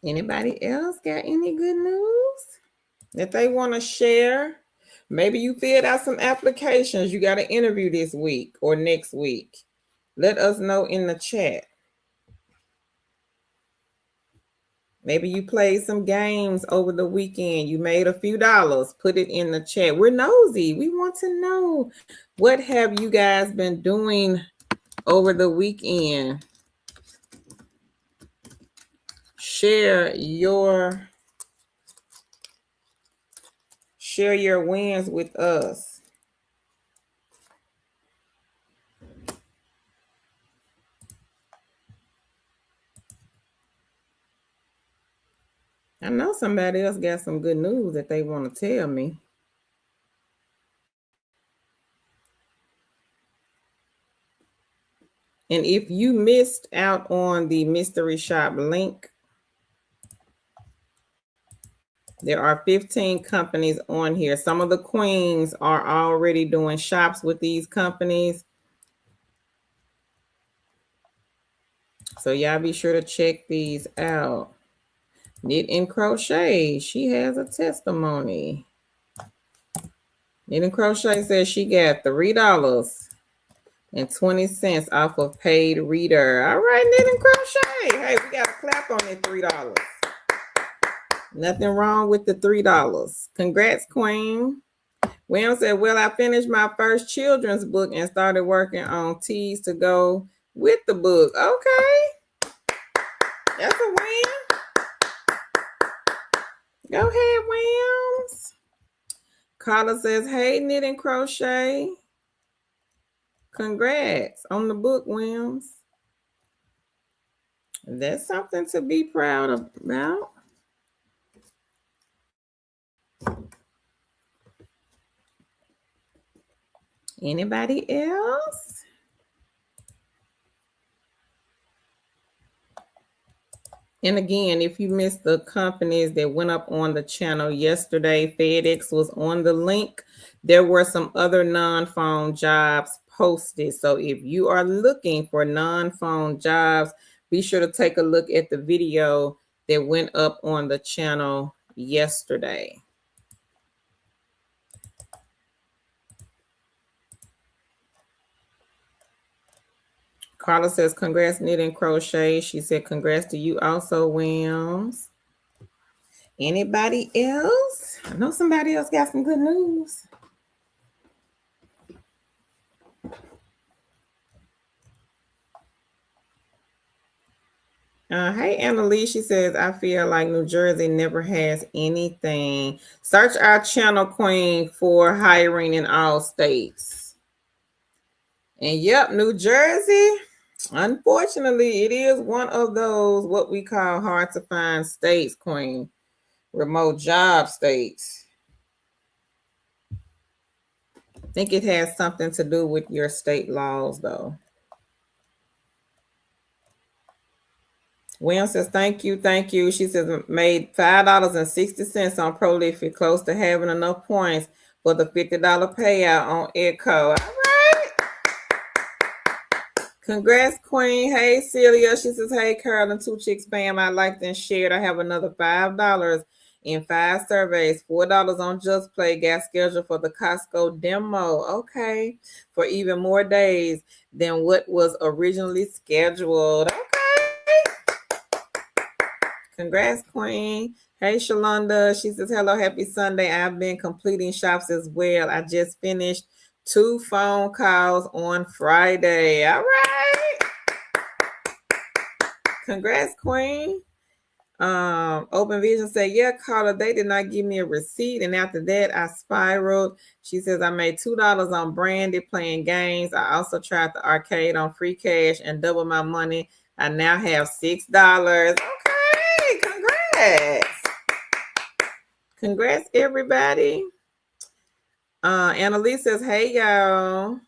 Anybody else got any good news that they want to share? Maybe you filled out some applications. You got an interview this week or next week. Let us know in the chat. Maybe you played some games over the weekend. You made a few dollars. Put it in the chat. We're nosy. We want to know, what have you guys been doing over the weekend? Share your wins with us. I know somebody else got some good news that they want to tell me. And if you missed out on the mystery shop link, there are 15 companies on here. Some of the queens are already doing shops with these companies. So y'all be sure to check these out. Knit and Crochet, she has a testimony. Knit and Crochet says she got $3.20 off of paid reader. All right, Knit and Crochet. Hey, we got to clap on that $3. Nothing wrong with the $3. Congrats, Queen. William said, well, I finished my first children's book and started working on Tees to Go with the book. Okay. That's a win. Go ahead, Williams. Carla says, hey, knit and crochet. Congrats on the book, Williams. That's something to be proud about. Anybody else? And again, if you missed the companies that went up on the channel yesterday, FedEx was on the link. There were some other non-phone jobs posted. So if you are looking for non-phone jobs, be sure to take a look at the video that went up on the channel yesterday. Carla says, congrats, knit and crochet. She said, congrats to you also, Williams. Anybody else? I know somebody else got some good news. Hey, Annalise, she says, I feel like New Jersey never has anything. Search our channel, Queen, for hiring in all states. And yep, New Jersey, unfortunately, it is one of those what we call hard to find states, Queen. Remote job states. I think it has something to do with your state laws, though. William says, thank you, thank you. She says, made $5.60 on Prolific, close to having enough points for the $50 payout on Echo. All right. Congrats, Queen. Hey, Celia. She says, hey, Carol and Two Chicks Bam. I liked and shared. I have another $5 in 5 surveys, $4 on Just Play. Got scheduled for the Costco demo. Okay. For even more days than what was originally scheduled. Okay. Congrats, Queen. Hey, Shalonda. She says, hello, happy Sunday. I've been completing shops as well. I just finished 2 phone calls on Friday. All right. Congrats, Queen. Open Vision said, yeah, Carla, they did not give me a receipt. And after that, I spiraled. She says, I made $2 on branded playing games. I also tried the arcade on free cash and doubled my money. I now have $6. Okay, congrats. Congrats, everybody. Annalise says, hey, y'all.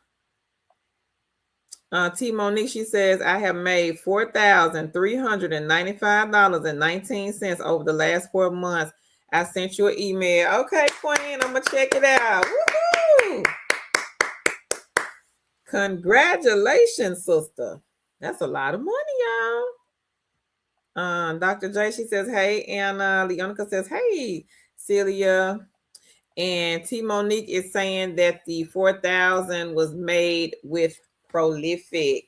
T. Monique, she says, I have made $4,395.19 over the last 4 months. I sent you an email. Okay, Queen, I'm going to check it out. Woohoo! Congratulations, sister. That's a lot of money, y'all. Dr. J, she says, hey, Anna. Leonica says, hey, Celia. And T. Monique is saying that the 4,000 was made with Prolific.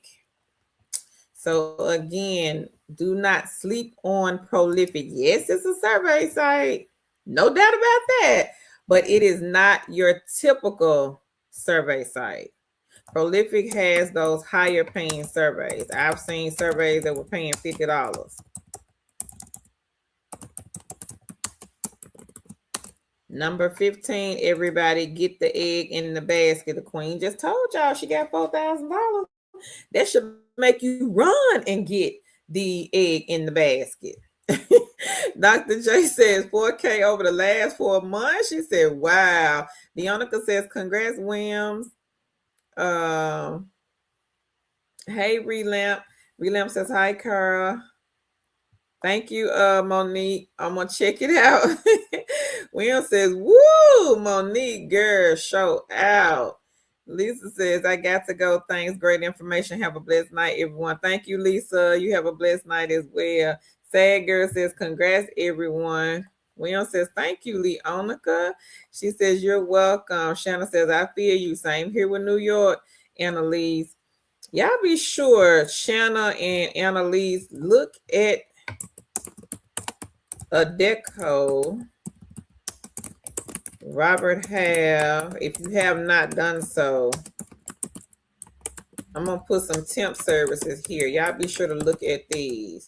So again, do not sleep on Prolific. Yes, it's a survey site. No doubt about that. But it is not your typical survey site. Prolific has those higher paying surveys. I've seen surveys that were paying $50. Number 15, everybody get the egg in the basket. The queen just told y'all she got $4,000. That should make you run and get the egg in the basket. Dr. J says 4K over the last 4 months. She said, wow. Deonica says, congrats, Williams. Hey, Relamp. Relamp says, hi, Carl. Thank you, Monique. I'm going to check it out. William says, woo, Monique, girl, show out. Lisa says, I got to go. Thanks. Great information. Have a blessed night, everyone. Thank you, Lisa. You have a blessed night as well. Sad Girl says, congrats, everyone. William says, thank you, Leonica. She says, you're welcome. Shanna says, I feel you. Same here with New York. Annalise. Y'all be sure, Shanna and Annalise, look at a deco Robert Half, if you have not done so. I'm going to put some temp services here. Y'all be sure to look at these.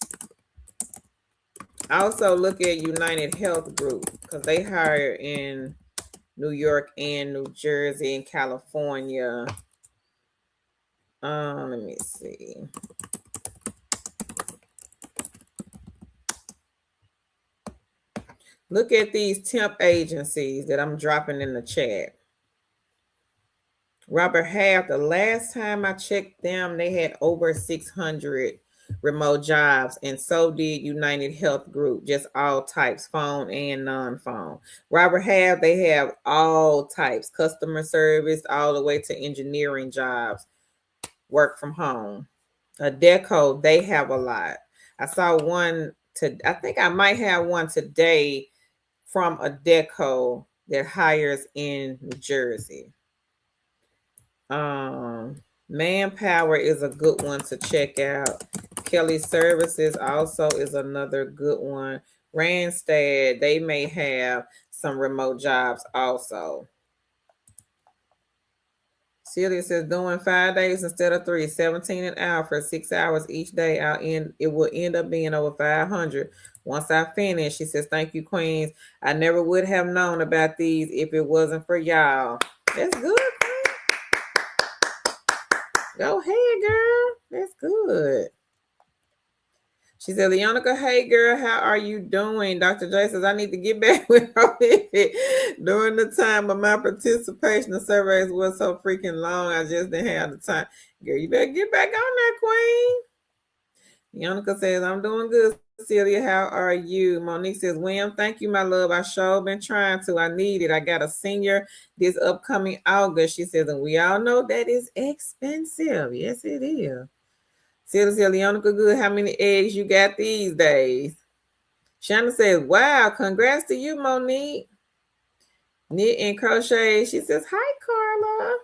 Also look at United Health Group because they hire in New York and New Jersey and California. Let me see. Look at these temp agencies that I'm dropping in the chat. Robert Half, the last time I checked them, they had over 600 remote jobs, and so did United Health Group, just all types, phone and non-phone. Robert Half, they have all types, customer service, all the way to engineering jobs, work from home. Deco, they have a lot. I saw one I think I might have one today from a Deco that hires in New Jersey. Manpower is a good one to check out. Kelly Services also is another good one. Randstad, they may have some remote jobs also. Celia says doing 5 days instead of 3, 17 an hour for 6 hours each day. It will end up being over 500 once I finish. She says, thank you, Queens. I never would have known about these if it wasn't for y'all. That's good, Queen. Go ahead, girl. That's good. She said, Leonica, hey girl, how are you doing? Dr. J says, I need to get back with her. During the time of my participation, the surveys were so freaking long, I just didn't have the time. Girl, you better get back on there, Queen. Leonica says, I'm doing good, Celia. How are you? Monique says, William, thank you, my love. I sure been trying to. I need it. I got a senior this upcoming August. She says, and we all know that is expensive. Yes, it is. Celia, Leonica, good. How many eggs you got these days? Shanna says, wow, congrats to you, Monique. Knit and crochet. She says, hi, Carla.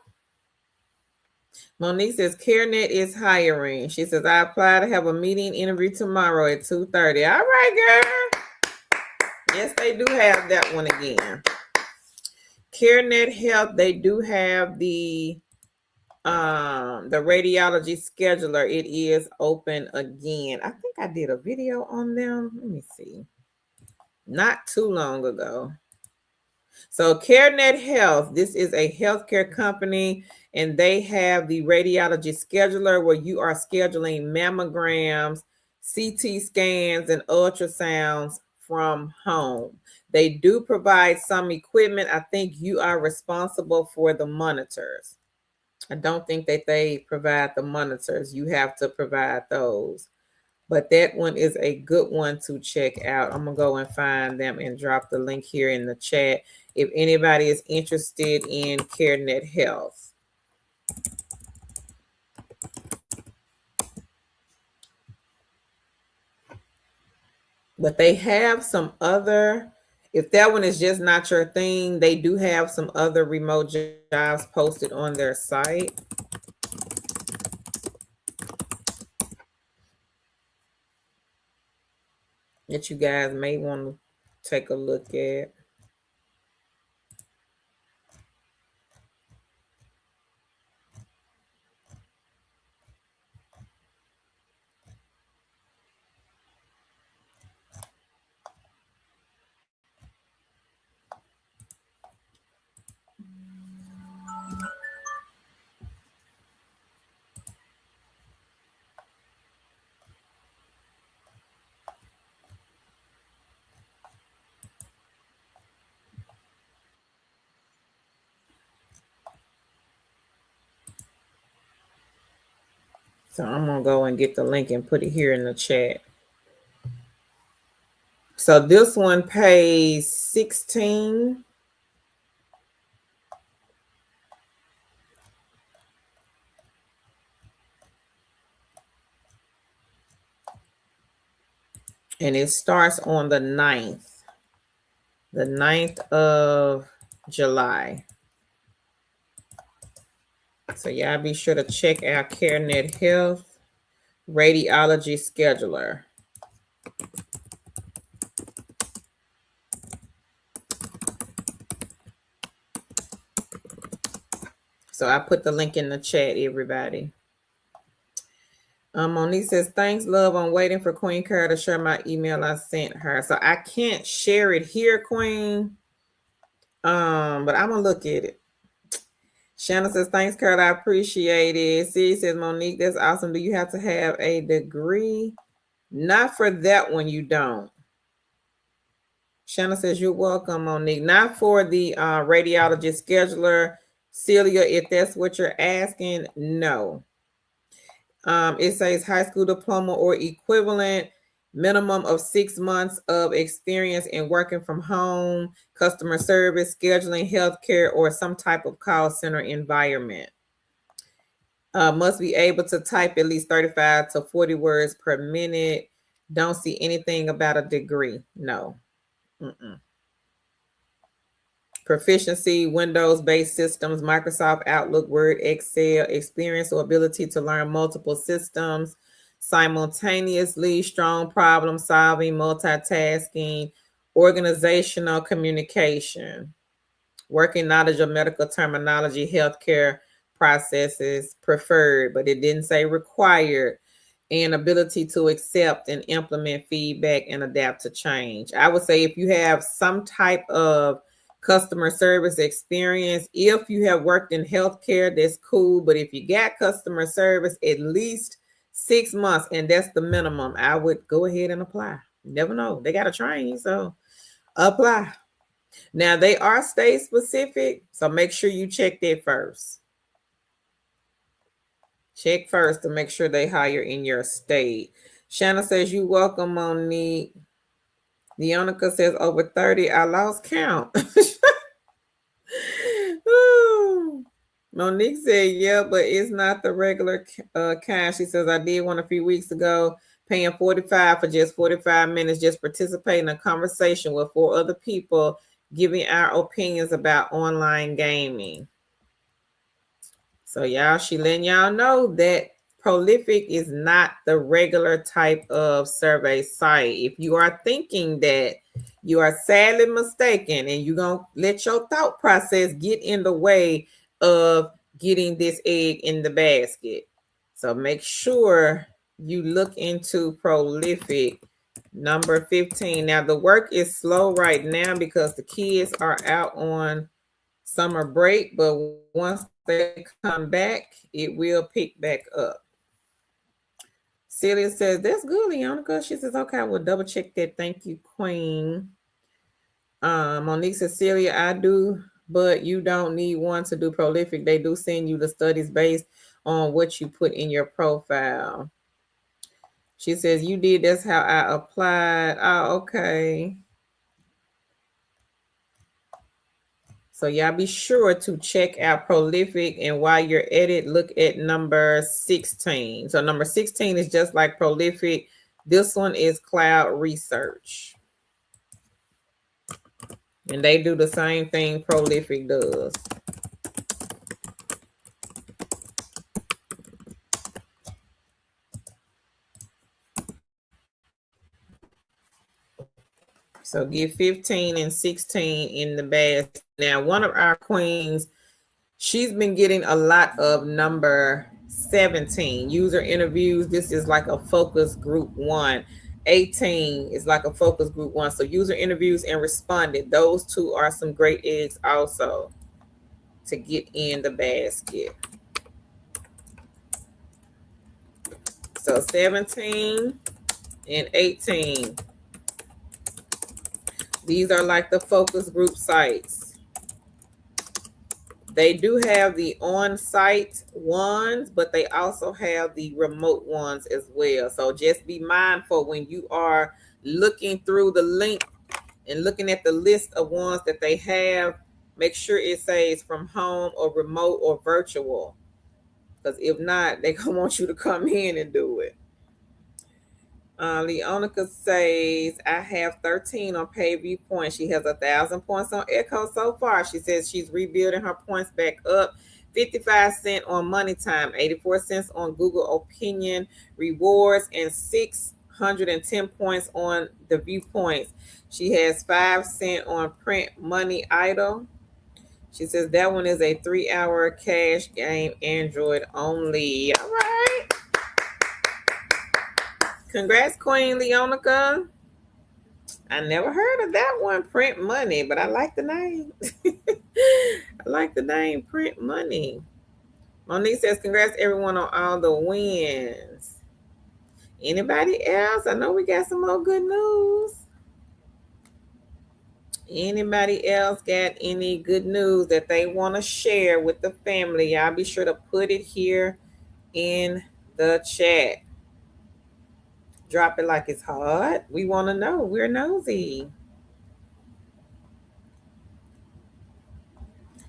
Monique says, CareNet is hiring. She says, I apply to have a meeting interview tomorrow at 2:30. All right, girl. Yes, they do have that one again. CareNet Health, they do have the radiology scheduler. It is open again. I think I did a video on them. Let me see. Not too long ago. So CareNet Health, this is a healthcare company, and they have the radiology scheduler where you are scheduling mammograms, CT scans, and ultrasounds from home. They do provide some equipment. I think you are responsible for the monitors. I don't think that they provide the monitors. You have to provide those. But that one is a good one to check out. I'm going to go and find them and drop the link here in the chat if anybody is interested in CareNet Health. But they have some other, if that one is just not your thing, they do have some other remote jobs posted on their site. That you guys may want to take a look at. So I'm going to go and get the link and put it here in the chat. So this one pays 16. And it starts on the 9th. The 9th of July. So y'all be sure to check out CareNet Health Radiology Scheduler. So I put the link in the chat, everybody. Monique says, thanks, love. I'm waiting for Queen Carol to share my email I sent her. So I can't share it here, Queen. But I'm gonna look at it. Shannon says, thanks, Carol. I appreciate it. C says, Monique, that's awesome. Do you have to have a degree? Not for that one, you don't. Shannon says, you're welcome, Monique. Not for the radiologist scheduler. Celia, if that's what you're asking, no. It says high school diploma or equivalent, minimum of 6 months of experience in working from home, customer service, scheduling, healthcare, or some type of call center environment. Must be able to type at least 35 to 40 words per minute. Don't see anything about a degree. No. Proficiency, Windows-based systems, Microsoft Outlook, Word, Excel, experience or ability to learn multiple systems simultaneously, strong problem solving, multitasking, organizational communication, working knowledge of medical terminology, healthcare processes preferred, but it didn't say required, and ability to accept and implement feedback and adapt to change. I would say if you have some type of customer service experience, if you have worked in healthcare, that's cool. But if you got customer service, at least 6 months, and that's the minimum, I would go ahead and apply. You never know. They got to train you, so apply. Now, they are state specific, so make sure you check that first. Check first to make sure they hire in your state. Shanna says, you welcome, Monique. Leonica says, over 30. I lost count. Monique said, yeah, but it's not the regular kind. She says, I did one a few weeks ago, paying $45 for just 45 minutes, just participating in a conversation with 4 other people, giving our opinions about online gaming. So y'all, she letting y'all know that Prolific is not the regular type of survey site. If you are thinking that, you are sadly mistaken, and you're going to let your thought process get in the way of getting this egg in the basket. So make sure you look into Prolific number 15. Now, the work is slow right now because the kids are out on summer break, but once they come back, it will pick back up. Celia says, that's good, Leonica. She says, okay, I will double check that. Thank you, Queen. Monique says, Celia, I do, but you don't need one to do Prolific. They do send you the studies based on what you put in your profile. She says, you did, that's how I applied. Oh, okay. So y'all be sure to check out Prolific, and while you're at it, look at number 16. So number 16 is just like Prolific. This one is Cloud Research. And they do the same thing Prolific does. So get 15 and 16 in the basket. Now, one of our queens, she's been getting a lot of number 17, user interviews. This is like a focus group 1. 18 is like a focus group 1. So user interviews and responded. Those 2 are some great eggs also to get in the basket. So 17 and 18. These are like the focus group sites. They do have the on-site ones, but they also have the remote ones as well. So just be mindful when you are looking through the link and looking at the list of ones that they have, make sure it says from home or remote or virtual. Because if not, they're going to want you to come in and do it. Leonica says, I have 13 on PayView points. She has 1,000 points on Echo so far. She says she's rebuilding her points back up. 55 cents on Money Time, 84 cents on Google Opinion Rewards, and 610 points on the Viewpoints. She has 5 cents on Print Money Idol. She says that one is a 3-hour cash game, Android only. All right. Congrats, Queen Leonica. I never heard of that one, Print Money, but I like the name. I like the name, Print Money. Monique says, congrats everyone on all the wins. Anybody else? I know we got some more good news. Anybody else got any good news that they want to share with the family? Y'all be sure to put it here in the chat. Drop it like it's hot. We want to know. We're nosy.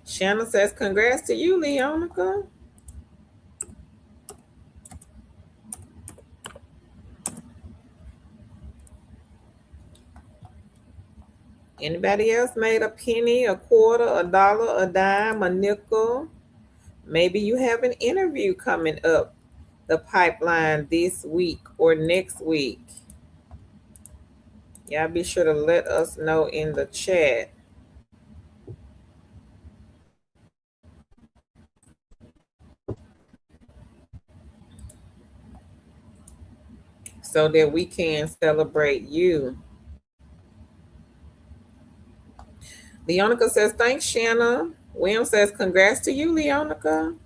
Shanna says, congrats to you, Leonica. Anybody else made a penny, a quarter, a dollar, a dime, a nickel? Maybe you have an interview coming up the pipeline this week or next week. Y'all be sure to let us know in the chat. So that we can celebrate you. Leonica says, thanks, Shanna. William says, congrats to you, Leonica.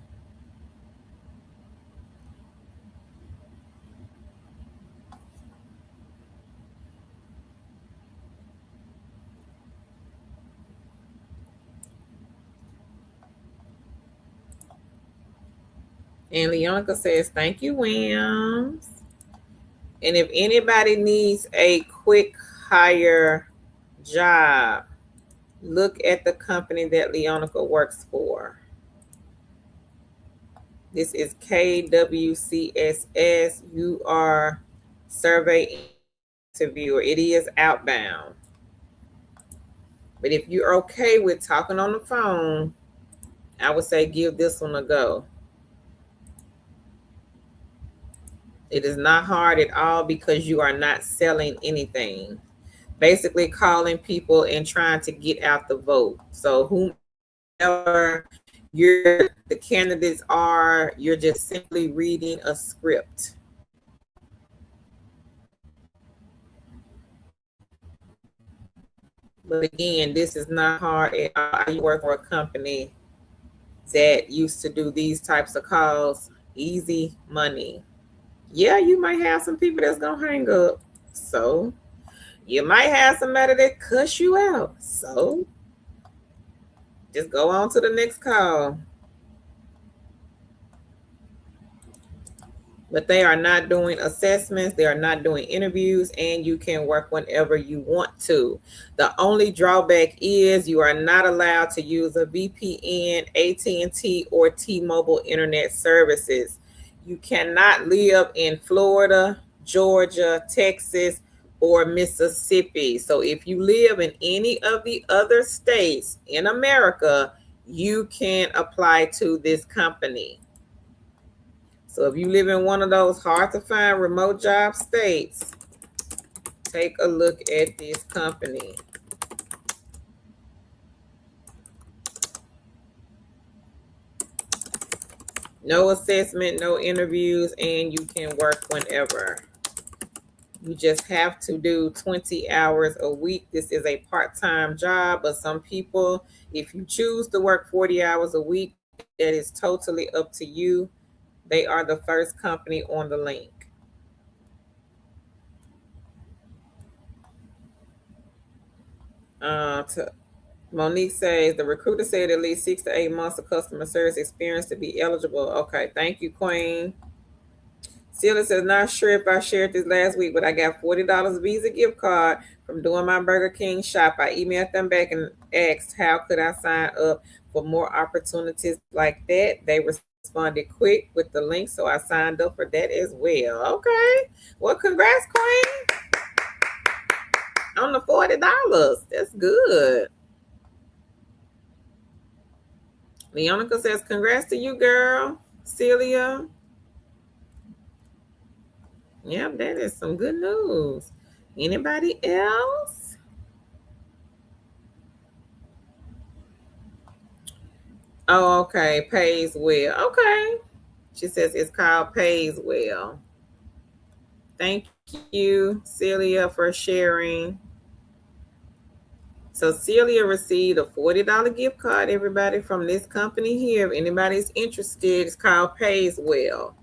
And Leonica says, thank you, Williams. And if anybody needs a quick hire job, look at the company that Leonica works for. This is KWCSS. You are survey interviewer. It is outbound. But if you're okay with talking on the phone, I would say give this one a go. It is not hard at all because you are not selling anything. Basically calling people and trying to get out the vote. So whomever the candidates are, you're just simply reading a script. But again, this is not hard at all. You work for a company that used to do these types of calls. Easy money. Yeah, you might have some people that's going to hang up. So you might have somebody that cuss you out. So just go on to the next call. But they are not doing assessments. They are not doing interviews, and you can work whenever you want to. The only drawback is you are not allowed to use a VPN, AT&T, or T-Mobile internet services. You cannot live in Florida, Georgia, Texas, or Mississippi. So if you live in any of the other states in America, you can apply to this company. So if you live in one of those hard to find remote job states, take a look at this company. No assessment, no interviews, and you can work whenever. You just have to do 20 hours a week. This is a part-time job, but some people, if you choose to work 40 hours a week, that is totally up to you. They are the first company on the link. Monique says the recruiter said at least 6 to 8 months of customer service experience to be eligible. Okay, thank you, Queen. Celia says, not sure if I shared this last week, but I got $40 Visa gift card from doing my Burger King shop. I emailed them back and asked how could I sign up for more opportunities like that. They responded quick with the link, so I signed up for that as well. Okay, well, congrats, Queen, on the $40. That's good. Leonica says, congrats to you, girl. Celia. Yeah, that is some good news. Anybody else? Oh, okay. Pays well. Okay. She says it's called Pays Well. Thank you, Celia, for sharing. So Celia received a $40 gift card, everybody, from this company here. If anybody's interested, it's called Pays Well.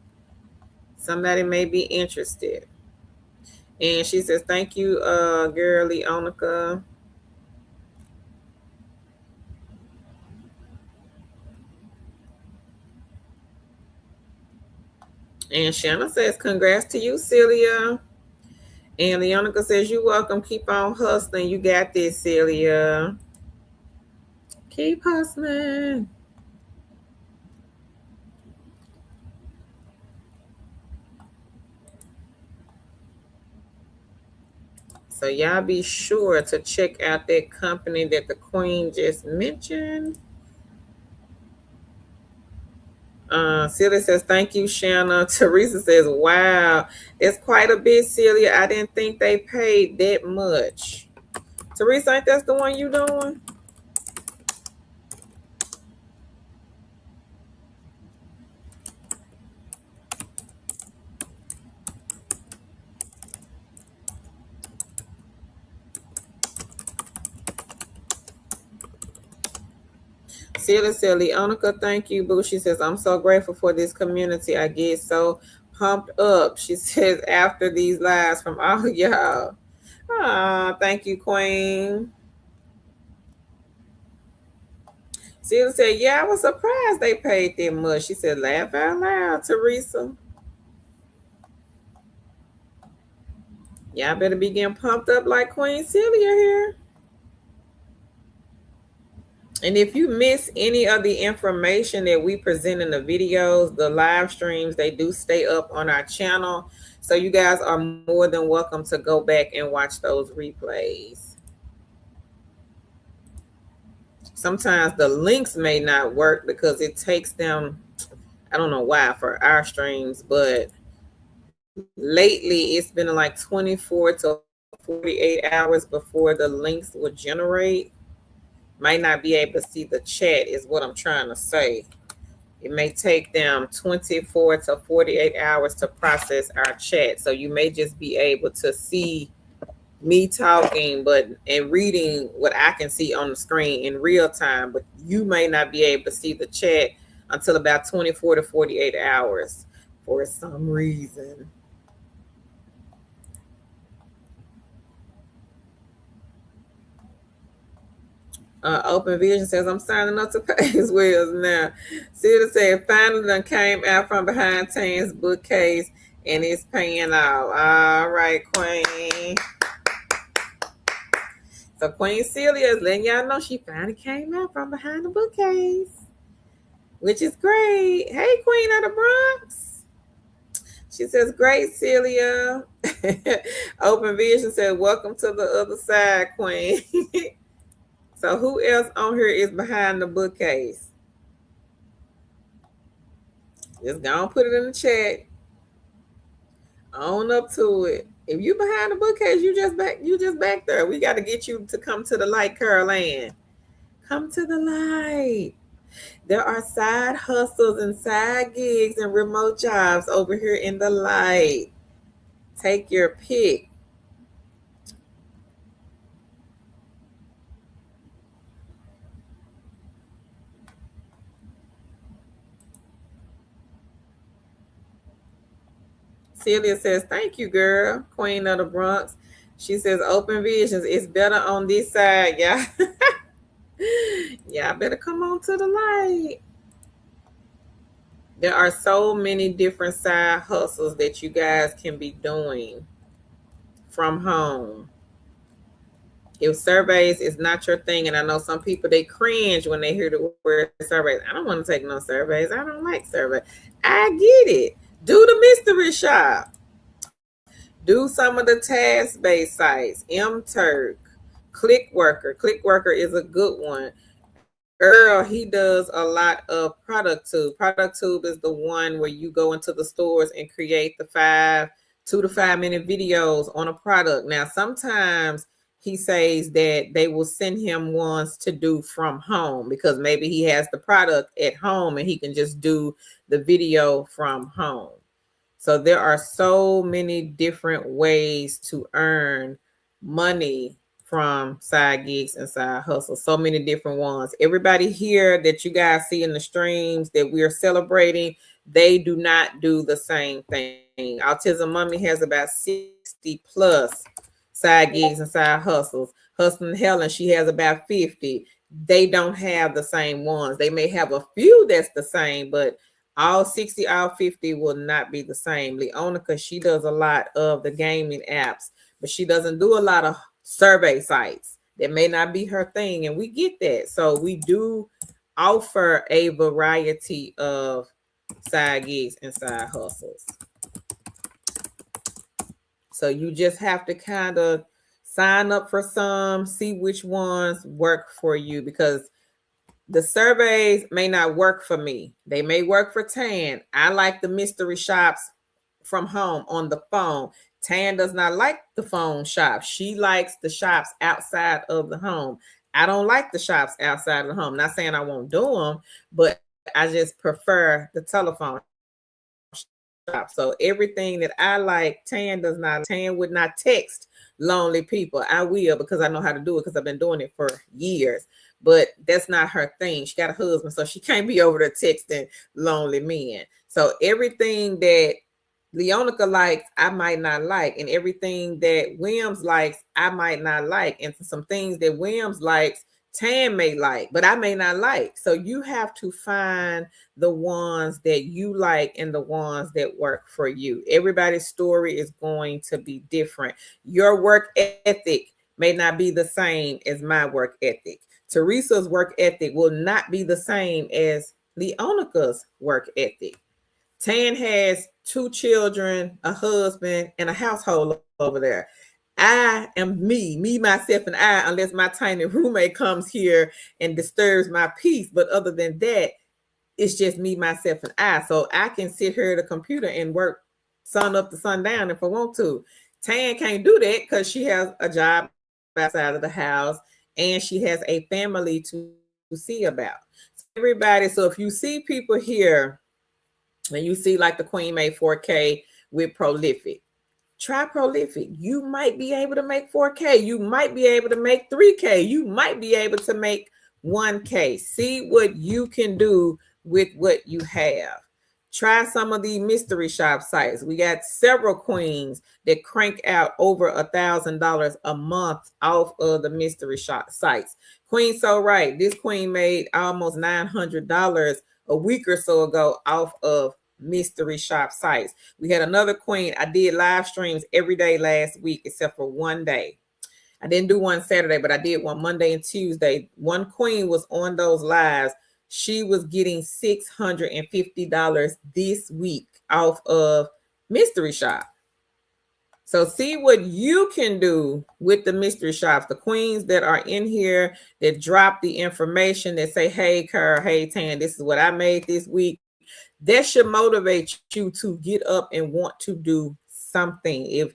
Somebody may be interested. And she says, thank you, girly Onika. And Shanna says, congrats to you, Celia. And Leonica says, you're welcome. Keep on hustling. You got this, Celia. Keep hustling. So y'all be sure to check out that company that the Queen just mentioned. Celia says, thank you, Shanna. Teresa says, wow, that's quite a bit, Celia. I didn't think they paid that much. Teresa, ain't that's the one you doing? Celia said, Leonica, thank you, boo. She says, I'm so grateful for this community. I get so pumped up. She says, after these lives from all of y'all. Thank you, Queen. Celia said, yeah, I was surprised they paid that much. She said, laugh out loud, Teresa. Y'all better be getting pumped up like Queen Celia here. And if you miss any of the information that we present in the videos, the live streams, they do stay up on our channel. So you guys are more than welcome to go back and watch those replays. Sometimes the links may not work because it takes them, I don't know why, for our streams, but lately it's been like 24 to 48 hours before the links would generate. Might not be able to see the chat is what I'm trying to say. It may take them 24 to 48 hours to process our chat. So you may just be able to see me talking and reading what I can see on the screen in real time, but you may not be able to see the chat until about 24 to 48 hours for some reason. Open Vision says, I'm signing up to pay as well now. Celia said, finally done came out from behind Tan's bookcase and it's paying off. All right, Queen. So Queen Celia is letting y'all know she finally came out from behind the bookcase, which is great. Hey, Queen of the Bronx. She says, great, Celia. Open Vision said, welcome to the other side, Queen. So who else on here is behind the bookcase? Just go and put it in the chat. On up to it. If you behind the bookcase, you just back there. We got to get you to come to the light, Caroline. Come to the light. There are side hustles and side gigs and remote jobs over here in the light. Take your pick. Celia says, thank you, girl. Queen of the Bronx. She says, open visions. It's better on this side, yeah. Y'all better come on to the light. There are so many different side hustles that you guys can be doing from home. If surveys is not your thing, and I know some people, they cringe when they hear the word surveys. I don't want to take no surveys. I don't like surveys. I get it. Do the mystery shop. Do some of the task-based sites. MTurk, ClickWorker. ClickWorker is a good one. Earl, he does a lot of ProductTube. ProductTube is the one where you go into the stores and create the 2 to 5 minute videos on a product. Now, sometimes he says that they will send him ones to do from home because maybe he has the product at home and he can just do the video from home. So there are so many different ways to earn money from side gigs and side hustles. So many different ones. Everybody here that you guys see in the streams that we're celebrating, they do not do the same thing. Autism Mommy has about 60 plus side gigs and side hustles. Hustling Helen, she has about 50. They don't have the same ones. They may have a few that's the same, but all 60, all 50 will not be the same. Leonica, she does a lot of the gaming apps, but she doesn't do a lot of survey sites. That may not be her thing, and we get that. So we do offer a variety of side gigs and side hustles. So you just have to kind of sign up for some, see which ones work for you, because the surveys may not work for me. They may work for Tan. I like the mystery shops from home on the phone. Tan does not like the phone shops. She likes the shops outside of the home. I don't like the shops outside of the home. Not saying I won't do them, but I just prefer the telephone shop. So everything that I like, Tan does not. Tan would not text lonely people. I will, because I know how to do it, because I've been doing it for years. But that's not her thing. She got a husband, so she can't be over there texting lonely men. So everything that Leonica likes, I might not like. And everything that Williams likes, I might not like. And some things that Williams likes, Tan may like, but I may not like. So you have to find the ones that you like and the ones that work for you. Everybody's story is going to be different. Your work ethic may not be the same as my work ethic. Teresa's work ethic will not be the same as Leonica's work ethic. Tan has 2 children, a husband, and a household over there. I am me, myself, and I, unless my tiny roommate comes here and disturbs my peace. But other than that, it's just me, myself, and I. So I can sit here at a computer and work sun up to sundown if I want to. Tan can't do that because she has a job outside of the house and she has a family to see about. Everybody, so if you see people here and you see like the Queen made 4K with Prolific, try Prolific. You might be able to make 4K. You might be able to make 3K. You might be able to make 1K. See what you can do with what you have. Try some of the mystery shop sites. We got several queens that crank out over $1,000 a month off of the mystery shop sites. Queen So Right. This queen made almost $900 a week or so ago off of mystery shop sites. We had another queen. I did live streams every day last week except for one day. I didn't do one Saturday, but I did one Monday and Tuesday. One queen was on those lives. She was getting $650 this week off of mystery shop. So see what you can do with the mystery shops. The queens that are in here that drop the information that say, hey, Carl, hey, Tan, this is what I made this week. That should motivate you to get up and want to do something. If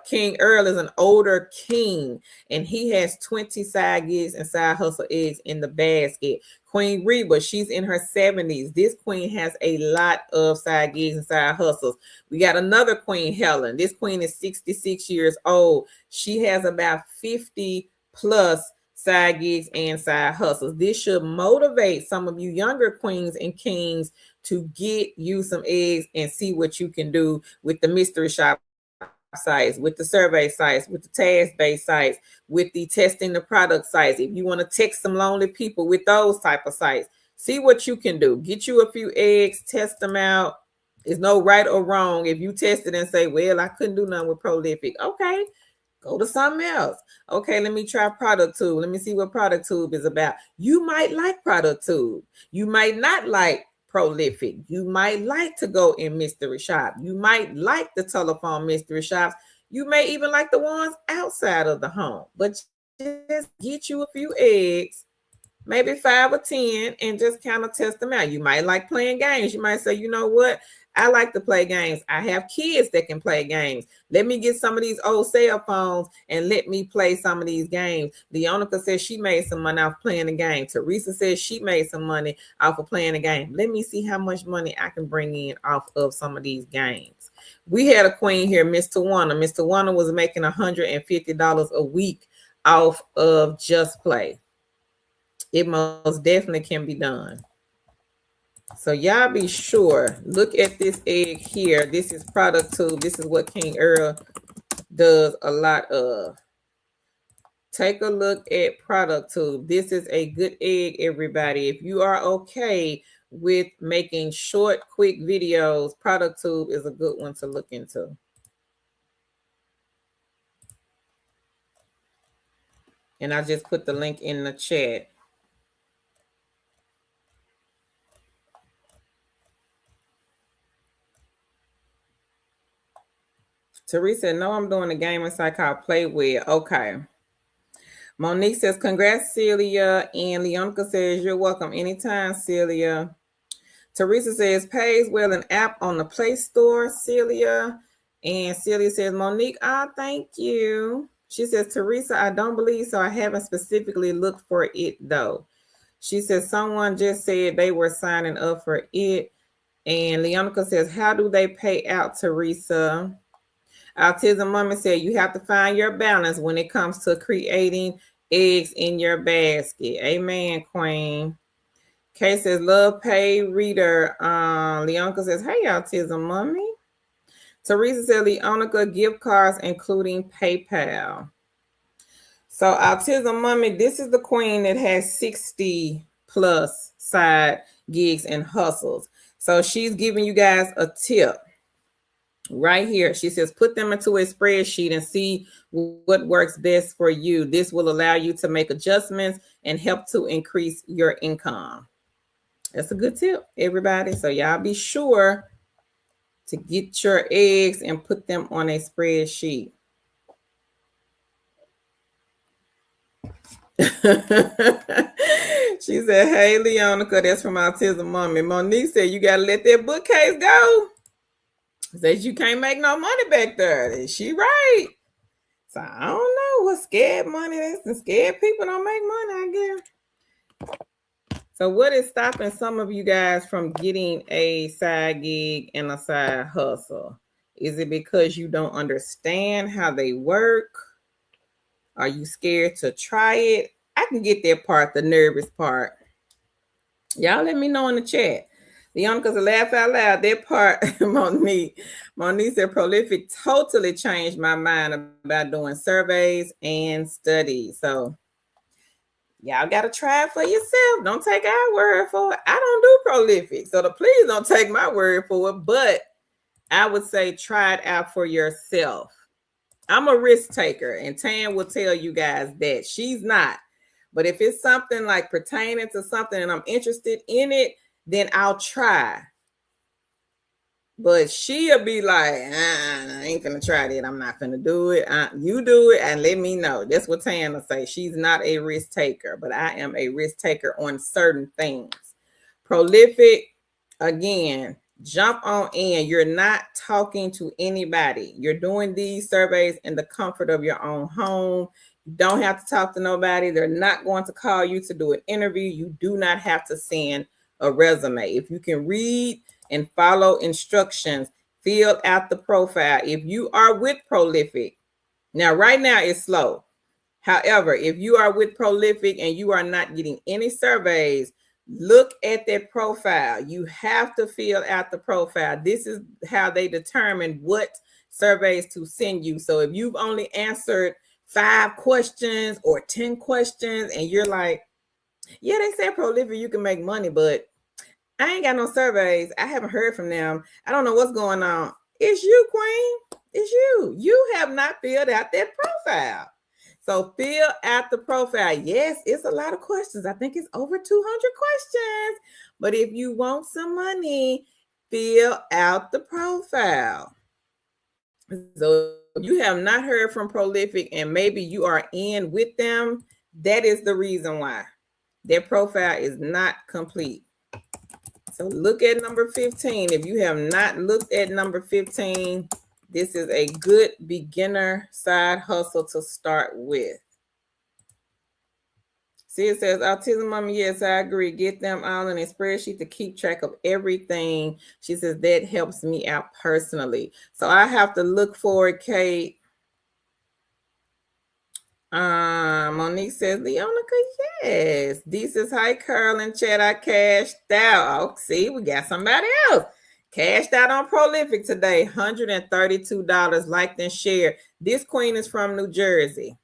King Earl is an older king and he has 20 side gigs and side hustle eggs in the basket. Queen Reba, she's in her 70s. This queen has a lot of side gigs and side hustles. We got another queen, Helen. This queen is 66 years old. She has about 50 plus side gigs and side hustles. This should motivate some of you younger queens and kings to get you some eggs and see what you can do with the mystery shop sites, with the survey sites, with the task-based sites, with the testing the product sites. If you want to text some lonely people with those type of sites, see what you can do. Get you a few eggs, test them out. There's no right or wrong. If you test it and say, well, I couldn't do nothing with Prolific, okay, go to something else. Okay, let me try Product Tube. Let me see what Product Tube is about. You might like Product Tube. You might not like Prolific. You might like to go in mystery shop. You might like the telephone mystery shops. You may even like the ones outside of the home. But just get you a few eggs, maybe 5 or 10, and just kind of test them out. You might like playing games. You might say, you know what? I like to play games. I have kids that can play games. Let me get some of these old cell phones and let me play some of these games. Leonica says she made some money off playing the game. Teresa says she made some money off of playing the game. Let me see how much money I can bring in off of some of these games. We had a queen here, Miss Tawana. Miss Tawana was making $150 a week off of Just Play. It most definitely can be done. So y'all be sure, look at this egg here. This is product tube. This is what King Earl does a lot of. Take a look at product tube. This is a good egg, everybody. If you are okay with making short, quick videos, product tube is a good one to look into. And I just put the link in the chat. Teresa, no, I'm doing a game inside called Play With. Okay. Monique says, congrats, Celia. And Leonica says, you're welcome anytime, Celia. Teresa says, pays well an app on the Play Store, Celia. And Celia says, Monique, thank you. She says, Teresa, I don't believe so. I haven't specifically looked for it, though. She says, someone just said they were signing up for it. And Leonica says, how do they pay out, Teresa? Autism Mommy said, you have to find your balance when it comes to creating eggs in your basket. Amen, Queen. Kay says, love pay reader. Leonica says, hey, Autism Mommy. Teresa said, Leonica gift cards, including PayPal. So Autism Mommy, this is the queen that has 60 plus side gigs and hustles. So she's giving you guys a tip right here. She says, put them into a spreadsheet and see what works best for you. This will allow you to make adjustments and help to increase your income. That's a good tip, everybody. So y'all be sure to get your eggs and put them on a spreadsheet. She said, hey, Leonica, that's from Autism Mommy. Monique said, you got to let that bookcase go. Says you can't make no money back there. Is she right? So I don't know what scared money is. And scared people don't make money, I guess. So what is stopping some of you guys from getting a side gig and a side hustle? Is it because you don't understand how they work? Are you scared to try it? I can get that part, the nervous part. Y'all let me know in the chat. Leonica said, laugh out loud. That part, Monique said, prolific totally changed my mind about doing surveys and studies. So y'all got to try it for yourself. Don't take our word for it. I don't do prolific. So please don't take my word for it. But I would say try it out for yourself. I'm a risk taker, and Tan will tell you guys that. She's not. But if it's something like pertaining to something and I'm interested in it, then I'll try. But she'll be like, I ain't gonna try that. I'm not gonna do it. You do it and let me know. That's what Tan will say. She's not a risk taker, but I am a risk taker on certain things. Prolific, again, jump on in. You're not talking to anybody. You're doing these surveys in the comfort of your own home. You don't have to talk to nobody. They're not going to call you to do an interview. You do not have to send a resume. If you can read and follow instructions, fill out the profile. If you are with Prolific, now right now it's slow. However, if you are with Prolific and you are not getting any surveys, look at that profile. You have to fill out the profile. This is how they determine what surveys to send you. So if you've only answered 5 questions or 10 questions and you're like, yeah, they said Prolific, you can make money, but I ain't got no surveys. I haven't heard from them. I don't know what's going on. It's you, Queen. It's you. You have not filled out that profile. So fill out the profile. Yes, it's a lot of questions. I think it's over 200 questions. But if you want some money, fill out the profile. So if you have not heard from Prolific and maybe you are in with them, that is the reason why. Their profile is not complete. So look at number 15. If you have not looked at number 15, this is a good beginner side hustle to start with. See, it says, Autism Mommy, yes, I agree. Get them all in a spreadsheet to keep track of everything. She says, that helps me out personally. So I have to look for it, Kate. Monique says, Leonica, yes. Dee says, hi, Carl and Chad. I cashed out. Oh, see, we got somebody else. Cashed out on Prolific today. $132 liked and shared. This queen is from New Jersey.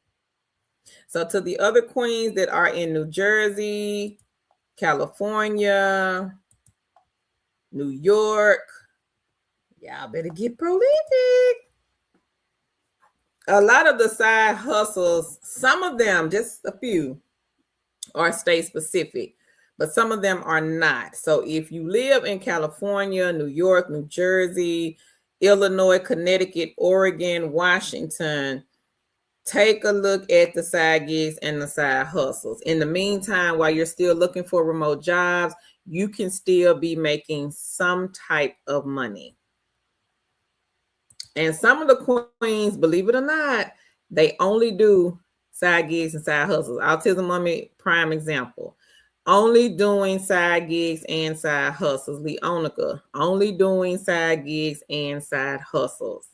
So to the other queens that are in New Jersey, California, New York, y'all better get Prolific. A lot of the side hustles, some of them, just a few, are state specific, but some of them are not. So if you live in California, New York, New Jersey, Illinois, Connecticut, Oregon, Washington, take a look at the side gigs and the side hustles. In the meantime, while you're still looking for remote jobs, you can still be making some type of money. And some of the queens, believe it or not, they only do side gigs and side hustles. Autism Mommy, prime example. Only doing side gigs and side hustles. Leonica, only doing side gigs and side hustles.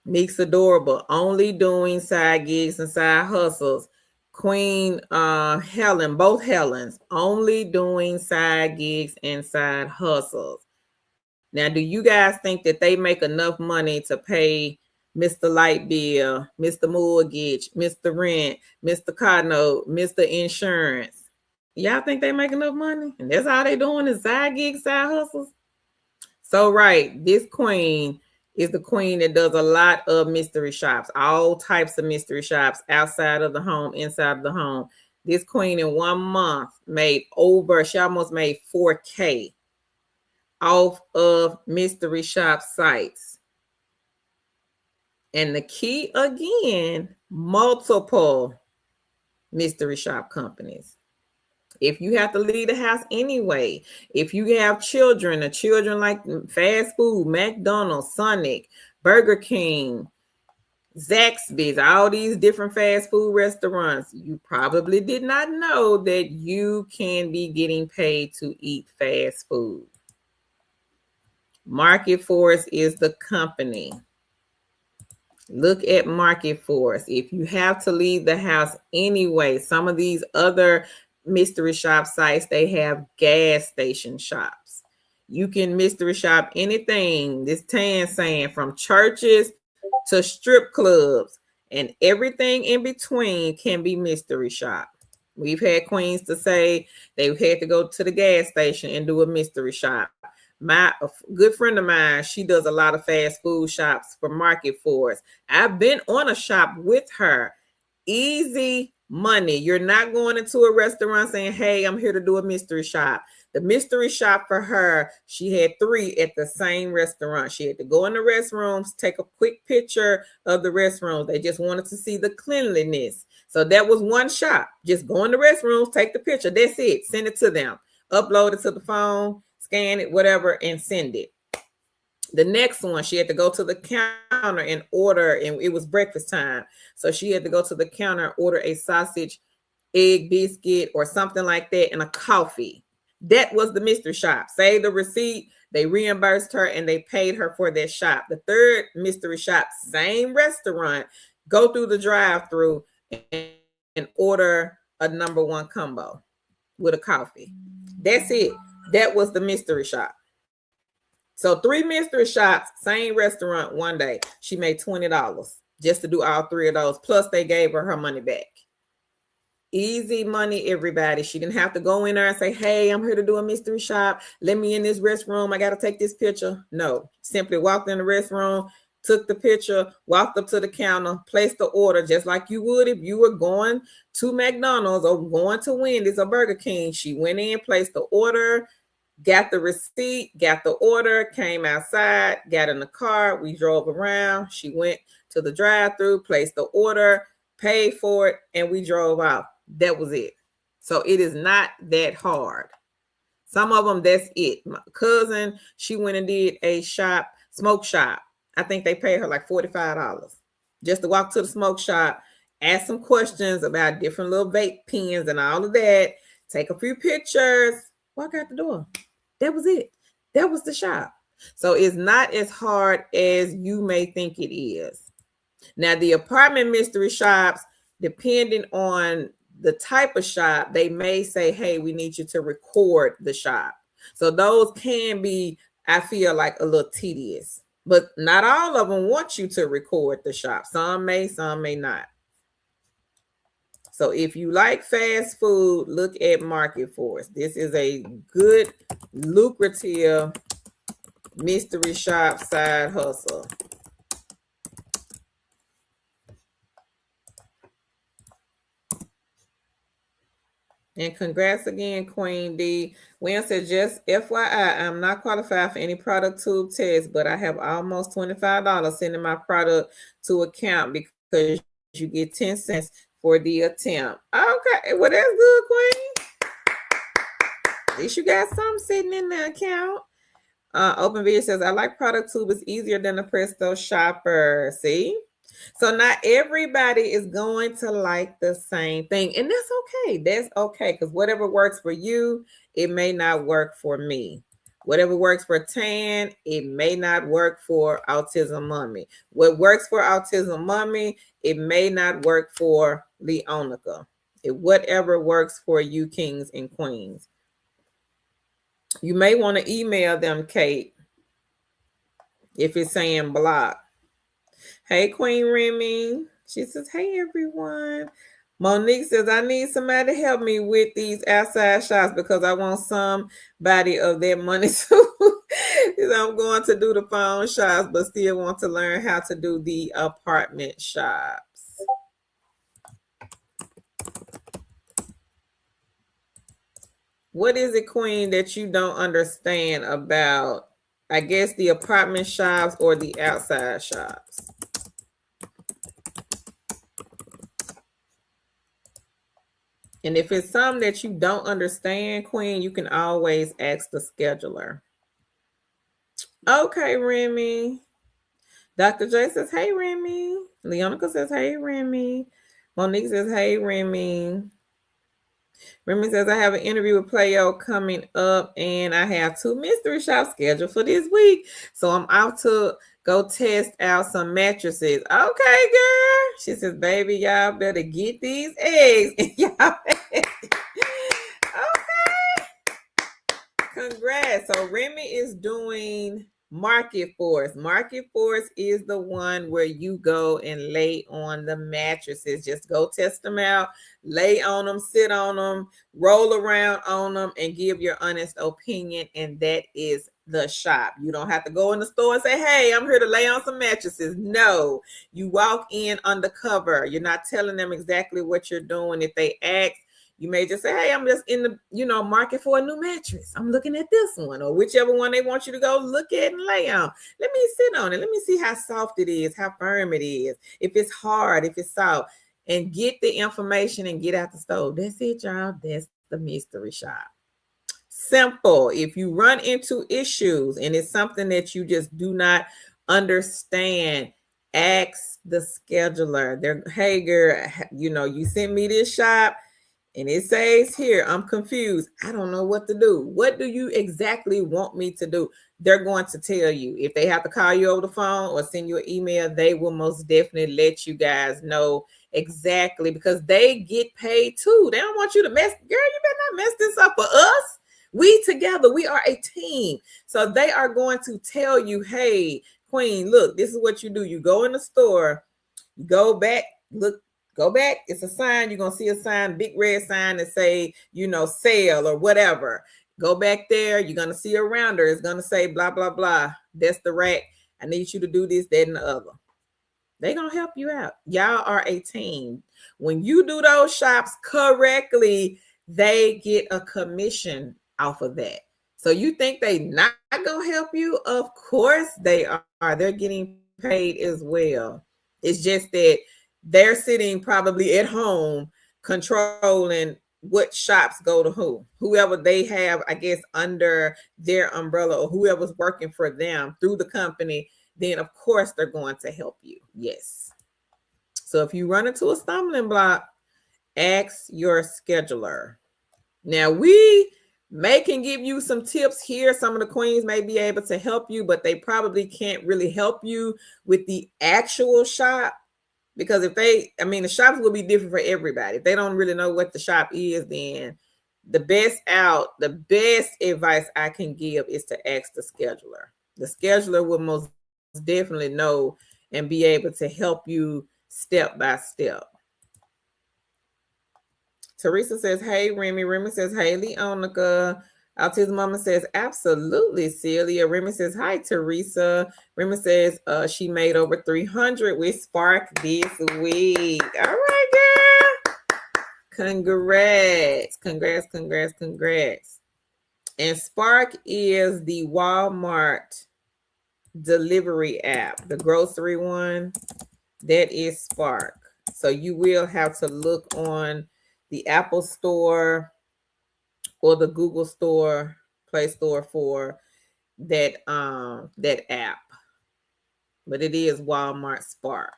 Meeks Adorable, only doing side gigs and side hustles. Queen Helen, both Helens, only doing side gigs and side hustles. Now, do you guys think that they make enough money to pay Mr. Light Bill, Mr. Mortgage, Mr. Rent, Mr. Car Note, Mr. Insurance? Y'all think they make enough money? And that's all they doing is side gigs, side hustles? So, right, this queen is the queen that does a lot of mystery shops, all types of mystery shops, outside of the home, inside of the home. This queen in 1 month she almost made $4K off of mystery shop sites. And the key again, multiple mystery shop companies. If you have to leave the house anyway, if you have children, the children like fast food, McDonald's, Sonic, Burger King, Zaxby's, all these different fast food restaurants, you probably did not know that you can be getting paid to eat fast food. Market Force is the company. Look at Market Force. If you have to leave the house anyway, some of these other mystery shop sites, they have gas station shops. You can mystery shop anything. This Tan saying from churches to strip clubs and everything in between can be mystery shop. We've had queens to say they had to go to the gas station and do a mystery shop. A good friend of mine, she does a lot of fast food shops for Market Force. I've been on a shop with her. Easy money. You're not going into a restaurant saying, hey, I'm here to do a mystery shop. The mystery shop for her, she had 3 at the same restaurant. She had to go in the restrooms, take a quick picture of the restrooms. They just wanted to see the cleanliness. So that was one shop. Just go in the restrooms, take the picture. That's it. Send it to them. Upload it to the phone, scan it, whatever, and send it. The next one, she had to go to the counter and order, and it was breakfast time. So she had to go to the counter and order a sausage, egg biscuit, or something like that, and a coffee. That was the mystery shop. Save the receipt. They reimbursed her and they paid her for that shop. The third mystery shop, same restaurant, go through the drive-through and order a number 1 combo with a coffee. That's it. That was the mystery shop. So 3 mystery shops, same restaurant one day. She made $20 just to do all 3 of those. Plus they gave her money back. Easy money, everybody. She didn't have to go in there and say, hey, I'm here to do a mystery shop. Let me in this restroom. I got to take this picture. No, simply walked in the restroom, took the picture, walked up to the counter, placed the order just like you would if you were going to McDonald's or going to Wendy's or Burger King. She went in, placed the order, got the receipt, got the order, came outside, got in the car. We drove around. She went to the drive-thru, placed the order, paid for it, and we drove out. That was it. So it is not that hard. Some of them, that's it. My cousin, she went and did a smoke shop. I think they paid her like $45 just to walk to the smoke shop, ask some questions about different little vape pens and all of that, take a few pictures, walk out the door. That was it. That was the shop. So it's not as hard as you may think it is. Now, the apartment mystery shops, depending on the type of shop, they may say, hey, we need you to record the shop. So those can be, I feel like, a little tedious, but not all of them want you to record the shop. Some may not. So if you like fast food, look at Market Force. This is a good, lucrative mystery shop side hustle. And congrats again, Queen D. Wayne said, just FYI, I'm not qualified for any product tube test, but I have almost $25 sending my product to account because you get 10 cents for the attempt. Okay, well, that's good, Queen. At least you got something sitting in the account. Open Video says, I like product tube. It's easier than the Presto Shopper. See? So not everybody is going to like the same thing. And that's okay. That's okay. Because whatever works for you, it may not work for me. Whatever works for Tan, it may not work for Autism Mommy. What works for Autism Mommy, it may not work for Leonica. Whatever works for you, kings and queens. You may want to email them, Kate, if it's saying block. Hey, Queen Remy. She says, hey, everyone. Monique says, I need somebody to help me with these outside shops because I want somebody of their money too. I'm going to do the phone shops, but still want to learn how to do the apartment shops. What is it, Queen, that you don't understand about, I guess, the apartment shops or the outside shops? And if it's something that you don't understand, Queen, you can always ask the scheduler. Okay, Remy. Dr. J says, hey, Remy. Leonica says, hey, Remy. Monique says, hey, Remy. Remy says, I have an interview with Playo coming up, and I have 2 mystery shops scheduled for this week. So I'm out to go test out some mattresses. Okay, girl. She says, baby, y'all better get these eggs. Okay. Congrats. So Remy is doing Market Force. Market Force is the one where you go and lay on the mattresses. Just go test them out, lay on them, sit on them, roll around on them, and give your honest opinion. And that is the shop. You don't have to go in the store and say, hey, I'm here to lay on some mattresses. No, you walk in undercover. You're not telling them exactly what you're doing. If they ask, you may just say, hey, I'm just in the, market for a new mattress. I'm looking at this one, or whichever one they want you to go look at and lay on. Let me sit on it. Let me see how soft it is, how firm it is, if it's hard, if it's soft, and get the information and get out the stove. That's it, y'all. That's the mystery shop. Simple. If you run into issues and it's something that you just do not understand, ask the scheduler. Hey, girl, you sent me this shop, and it says here, I'm confused. I don't know what to do. What do you exactly want me to do? They're going to tell you. If they have to call you over the phone or send you an email, they will most definitely let you guys know exactly, because they get paid too. They don't want you to mess. Girl, you better not mess this up for us. We together, we are a team. So they are going to tell you, hey, Queen, look, this is what you do. You go in the store, you go back, look. Go back. It's a sign. You're going to see a sign, big red sign that say, sale or whatever. Go back there. You're going to see a rounder. It's going to say blah, blah, blah. That's the rack. I need you to do this, that, and the other. They're going to help you out. Y'all are a team. When you do those shops correctly, they get a commission off of that. So you think they not going to help you? Of course they are. They're getting paid as well. It's just that they're sitting probably at home controlling, what shops go to whoever they have, I guess, under their umbrella, or whoever's working for them through the company, then of course they're going to help you. Yes. So if you run into a stumbling block, ask your scheduler. Now, we can give you some tips here. Some of the queens may be able to help you, but they probably can't really help you with the actual shop, because the shops will be different for everybody. If they don't really know what the shop is, then the best advice I can give is to ask the scheduler. The scheduler will most definitely know and be able to help you step by step. Teresa says, hey, Remy. Remy says, hey, Leonica. Autism Mama says, absolutely, Celia. Remy says, hi, Teresa. Remy says she made over 300 with Spark this week. All right, girl. Congrats. And Spark is the Walmart delivery app, the grocery one. That is Spark. So you will have to look on the Apple Store or the Google Store, Play Store for that app. But it is Walmart Spark.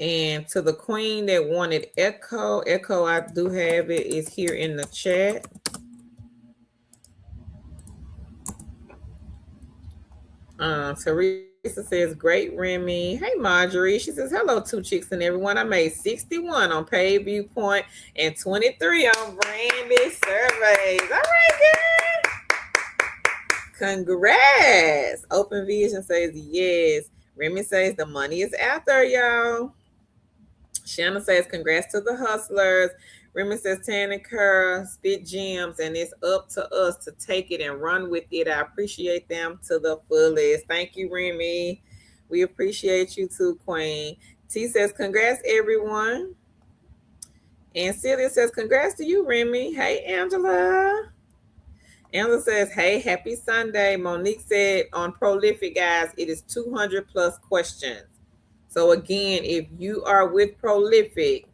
And to the queen that wanted Echo, I do have it. It's here in the chat. Teresa says, great, Remy. Hey, Marjorie. She says, hello, two chicks and everyone. I made 61 on paid viewpoint and 23 on Brandy surveys. All right, girl. Congrats. Open Vision says, yes. Remy says, the money is out there, y'all. Shanna says, congrats to the hustlers. Remy says, Tan and Kerr spit gems, and it's up to us to take it and run with it. I appreciate them to the fullest. Thank you, Remy. We appreciate you too, Queen. T says, congrats, everyone. And Celia says, congrats to you, Remy. Hey, Angela. Angela says, hey, happy Sunday. Monique said, on Prolific, guys, it is 200 plus questions. So again, if you are with Prolific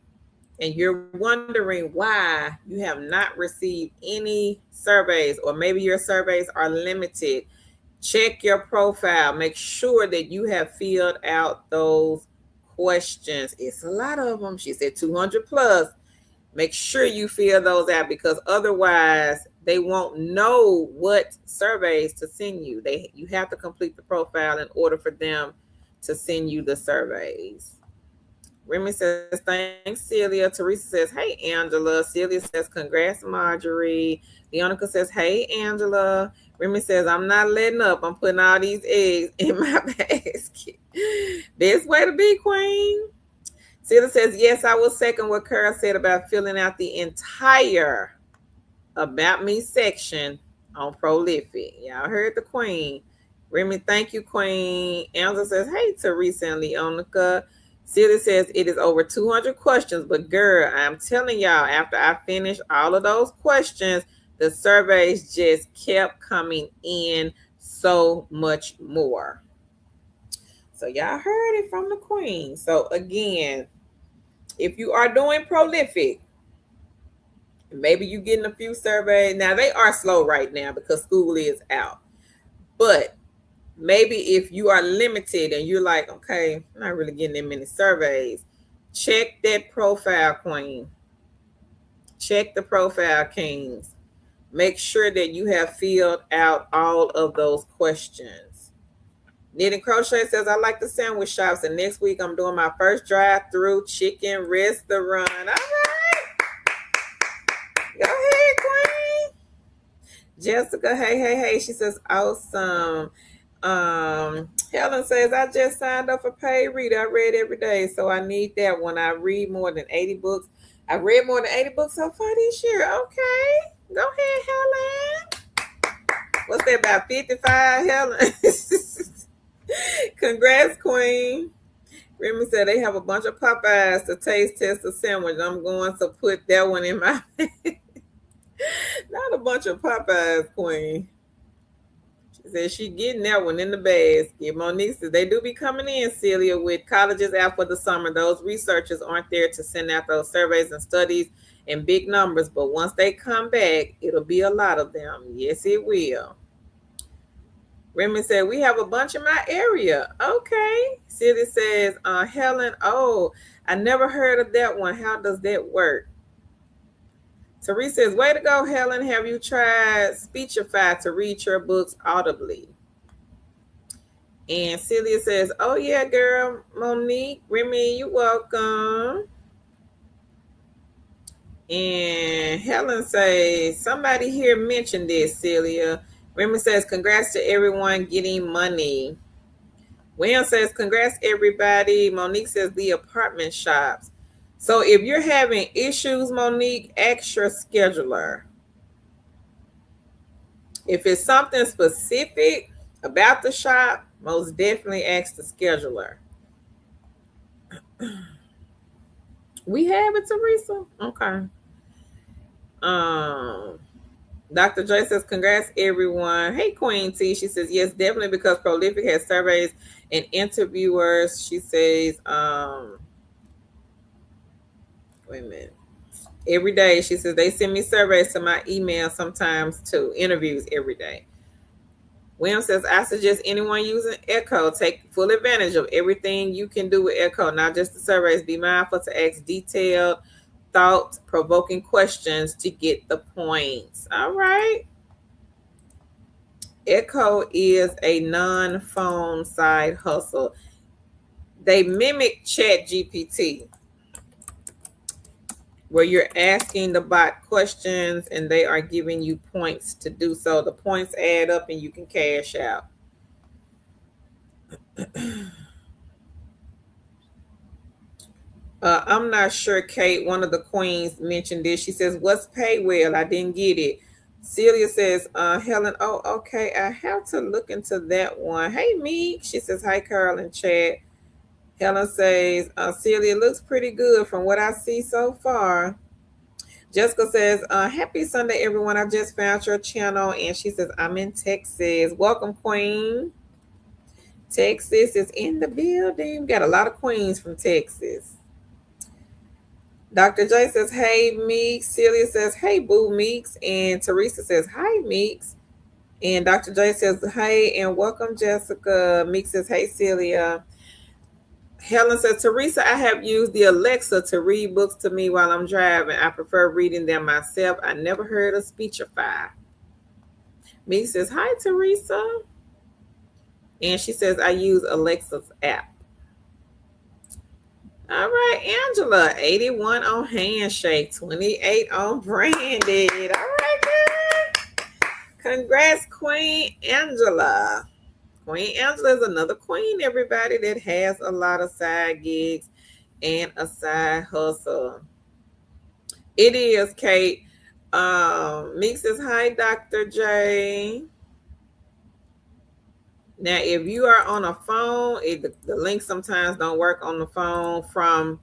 and you're wondering why you have not received any surveys, or maybe your surveys are limited, check your profile. Make sure that you have filled out those questions. It's a lot of them. She said 200 plus. Make sure you fill those out, because otherwise they won't know what surveys to send you. You have to complete the profile in order for them to send you the surveys. Remy says, thanks, Celia. Teresa says, hey, Angela. Celia says, congrats, Marjorie. Leonica says, hey, Angela. Remy says, I'm not letting up. I'm putting all these eggs in my basket. Best way to be, Queen. Celia says, yes, I will second what Carol said about filling out the entire About Me section on Prolific. Y'all heard the Queen. Remy, thank you, Queen. Angela says, hey, Teresa and Leonica. Celia says, it is over 200 questions, but girl, I'm telling y'all, after I finished all of those questions, the surveys just kept coming in so much more. So y'all heard it from the Queen. So again, if you are doing Prolific, maybe you're getting a few surveys. Now, they are slow right now because school is out. But maybe if you are limited and you're like, okay, I'm not really getting that many surveys, check that profile, Queen. Check the profile, Kings. Make sure that you have filled out all of those questions. Knitting Crochet says, I like the sandwich shops, and next week I'm doing my first drive-through chicken restaurant. All right. Go ahead, Queen. Jessica, hey. She says, awesome. Helen says, I just signed up for paid reader. I read every day, so I need that one. I read more than 80 books. I read more than 80 books so far this year. Okay. Go ahead, Helen. What's that, about 55, Helen? Congrats, Queen. Remy said they have a bunch of Popeyes to taste test a sandwich. I'm going to put that one in my Not a bunch of Popeyes, Queen. Says she getting that one in the basket. Monique says they do be coming in, Celia, with colleges out for the summer. Those researchers aren't there to send out those surveys and studies in big numbers, but once they come back, it'll be a lot of them. Yes, it will. Remy said, we have a bunch in my area. Okay. Celia says, Helen, oh, I never heard of that one. How does that work? Teresa says, way to go, Helen. Have you tried Speechify to read your books audibly? And Celia says, oh, yeah, girl. Monique, Remy, you welcome. And Helen says, somebody here mentioned this, Celia. Remy says, congrats to everyone getting money. William says, congrats, everybody. Monique says, the apartment shops. So if you're having issues, Monique, ask your scheduler. If it's something specific about the shop, most definitely ask the scheduler. We have it, Teresa? Okay. Dr. J says, congrats, everyone. Hey, Queen T. She says, yes, definitely, because Prolific has surveys and interviewers. She says, wait a minute. Every day, she says, they send me surveys to my email sometimes too, interviews every day. William says, I suggest anyone using Echo take full advantage of everything you can do with Echo, not just the surveys. Be mindful to ask detailed, thought-provoking questions to get the points. All right. Echo is a non-phone side hustle. They mimic ChatGPT, where you're asking the bot questions and they are giving you points to do so. The points add up and you can cash out. I'm not sure, Kate. One of the queens mentioned this. She says, what's pay well? I didn't get it. Celia says, Helen, oh, okay. I have to look into that one. Hey, Meek. She says, hi, Carl and Chad. Helen says, Celia, looks pretty good from what I see so far. Jessica says, happy Sunday, everyone. I just found your channel. And she says, I'm in Texas. Welcome, Queen. Texas is in the building. We got a lot of queens from Texas. Dr. J says, hey, Meeks. Celia says, hey, Boo Meeks. And Teresa says, hi, Meeks. And Dr. J says, hey, and welcome, Jessica. Meeks says, hey, Celia. Helen says, Teresa, I have used the Alexa to read books to me while I'm driving. I prefer reading them myself. I never heard of Speechify. Meeks says, hi, Teresa. And she says, I use Alexa's app. All right, Angela, 81 on Handshake, 28 on Branded. All right, good. Congrats, Queen Angela. Queen Angela is another queen, everybody, that has a lot of side gigs and a side hustle. It is, Kate. Meek says, hi, Dr. J. Now, if you are on a phone, the links sometimes don't work on the phone from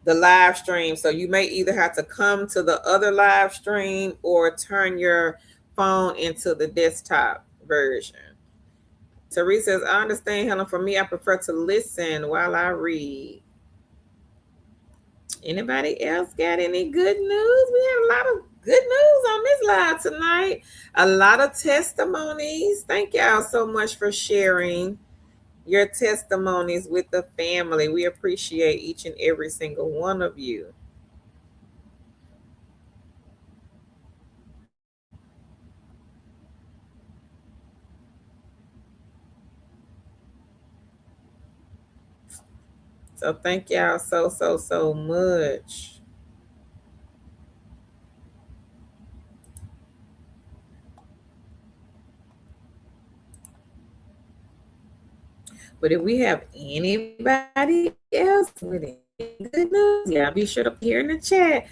the live stream. So you may either have to come to the other live stream or turn your phone into the desktop version. Teresa says, I understand, Helen. For me, I prefer to listen while I read. Anybody else got any good news? We have a lot of good news on this live tonight. A lot of testimonies. Thank y'all so much for sharing your testimonies with the family. We appreciate each and every single one of you. So thank y'all so much. But if we have anybody else with any good news, yeah, be sure to put here in the chat.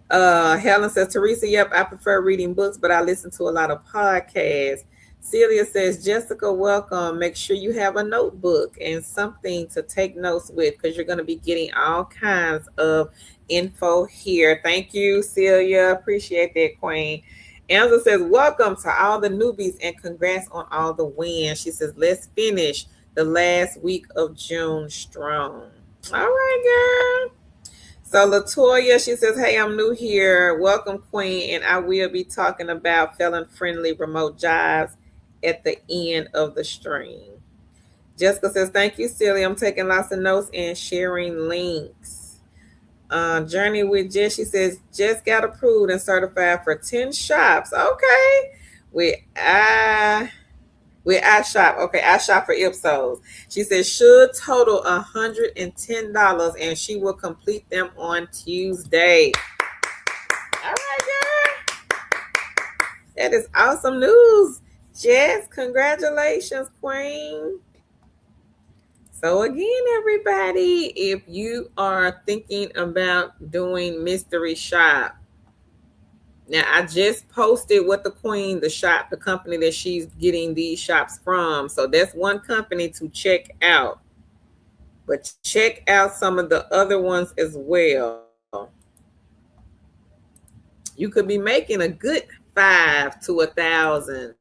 Helen says, Teresa, yep, I prefer reading books, but I listen to a lot of podcasts. Celia says, Jessica, welcome. Make sure you have a notebook and something to take notes with, because you're going to be getting all kinds of info here. Thank you, Celia. Appreciate that, Queen. Angela says, welcome to all the newbies and congrats on all the wins. She says, let's finish the last week of June strong. All right, girl. So Latoya, she says, hey, I'm new here. Welcome, Queen. And I will be talking about felon-friendly remote jobs at the end of the stream. Jessica says, thank you, Silly. I'm taking lots of notes and sharing links. Journey with Jess, she says, just got approved and certified for 10 shops. Okay. With I shop. Okay, I shop for Ipsos. She says should total $110 and she will complete them on Tuesday. All right, girl. That is awesome news. Jess, congratulations, Queen. So again, everybody, if you are thinking about doing mystery shop, now I just posted what the company that she's getting these shops from. So that's one company to check out. But check out some of the other ones as well. You could be making a good $5,000 to $1,000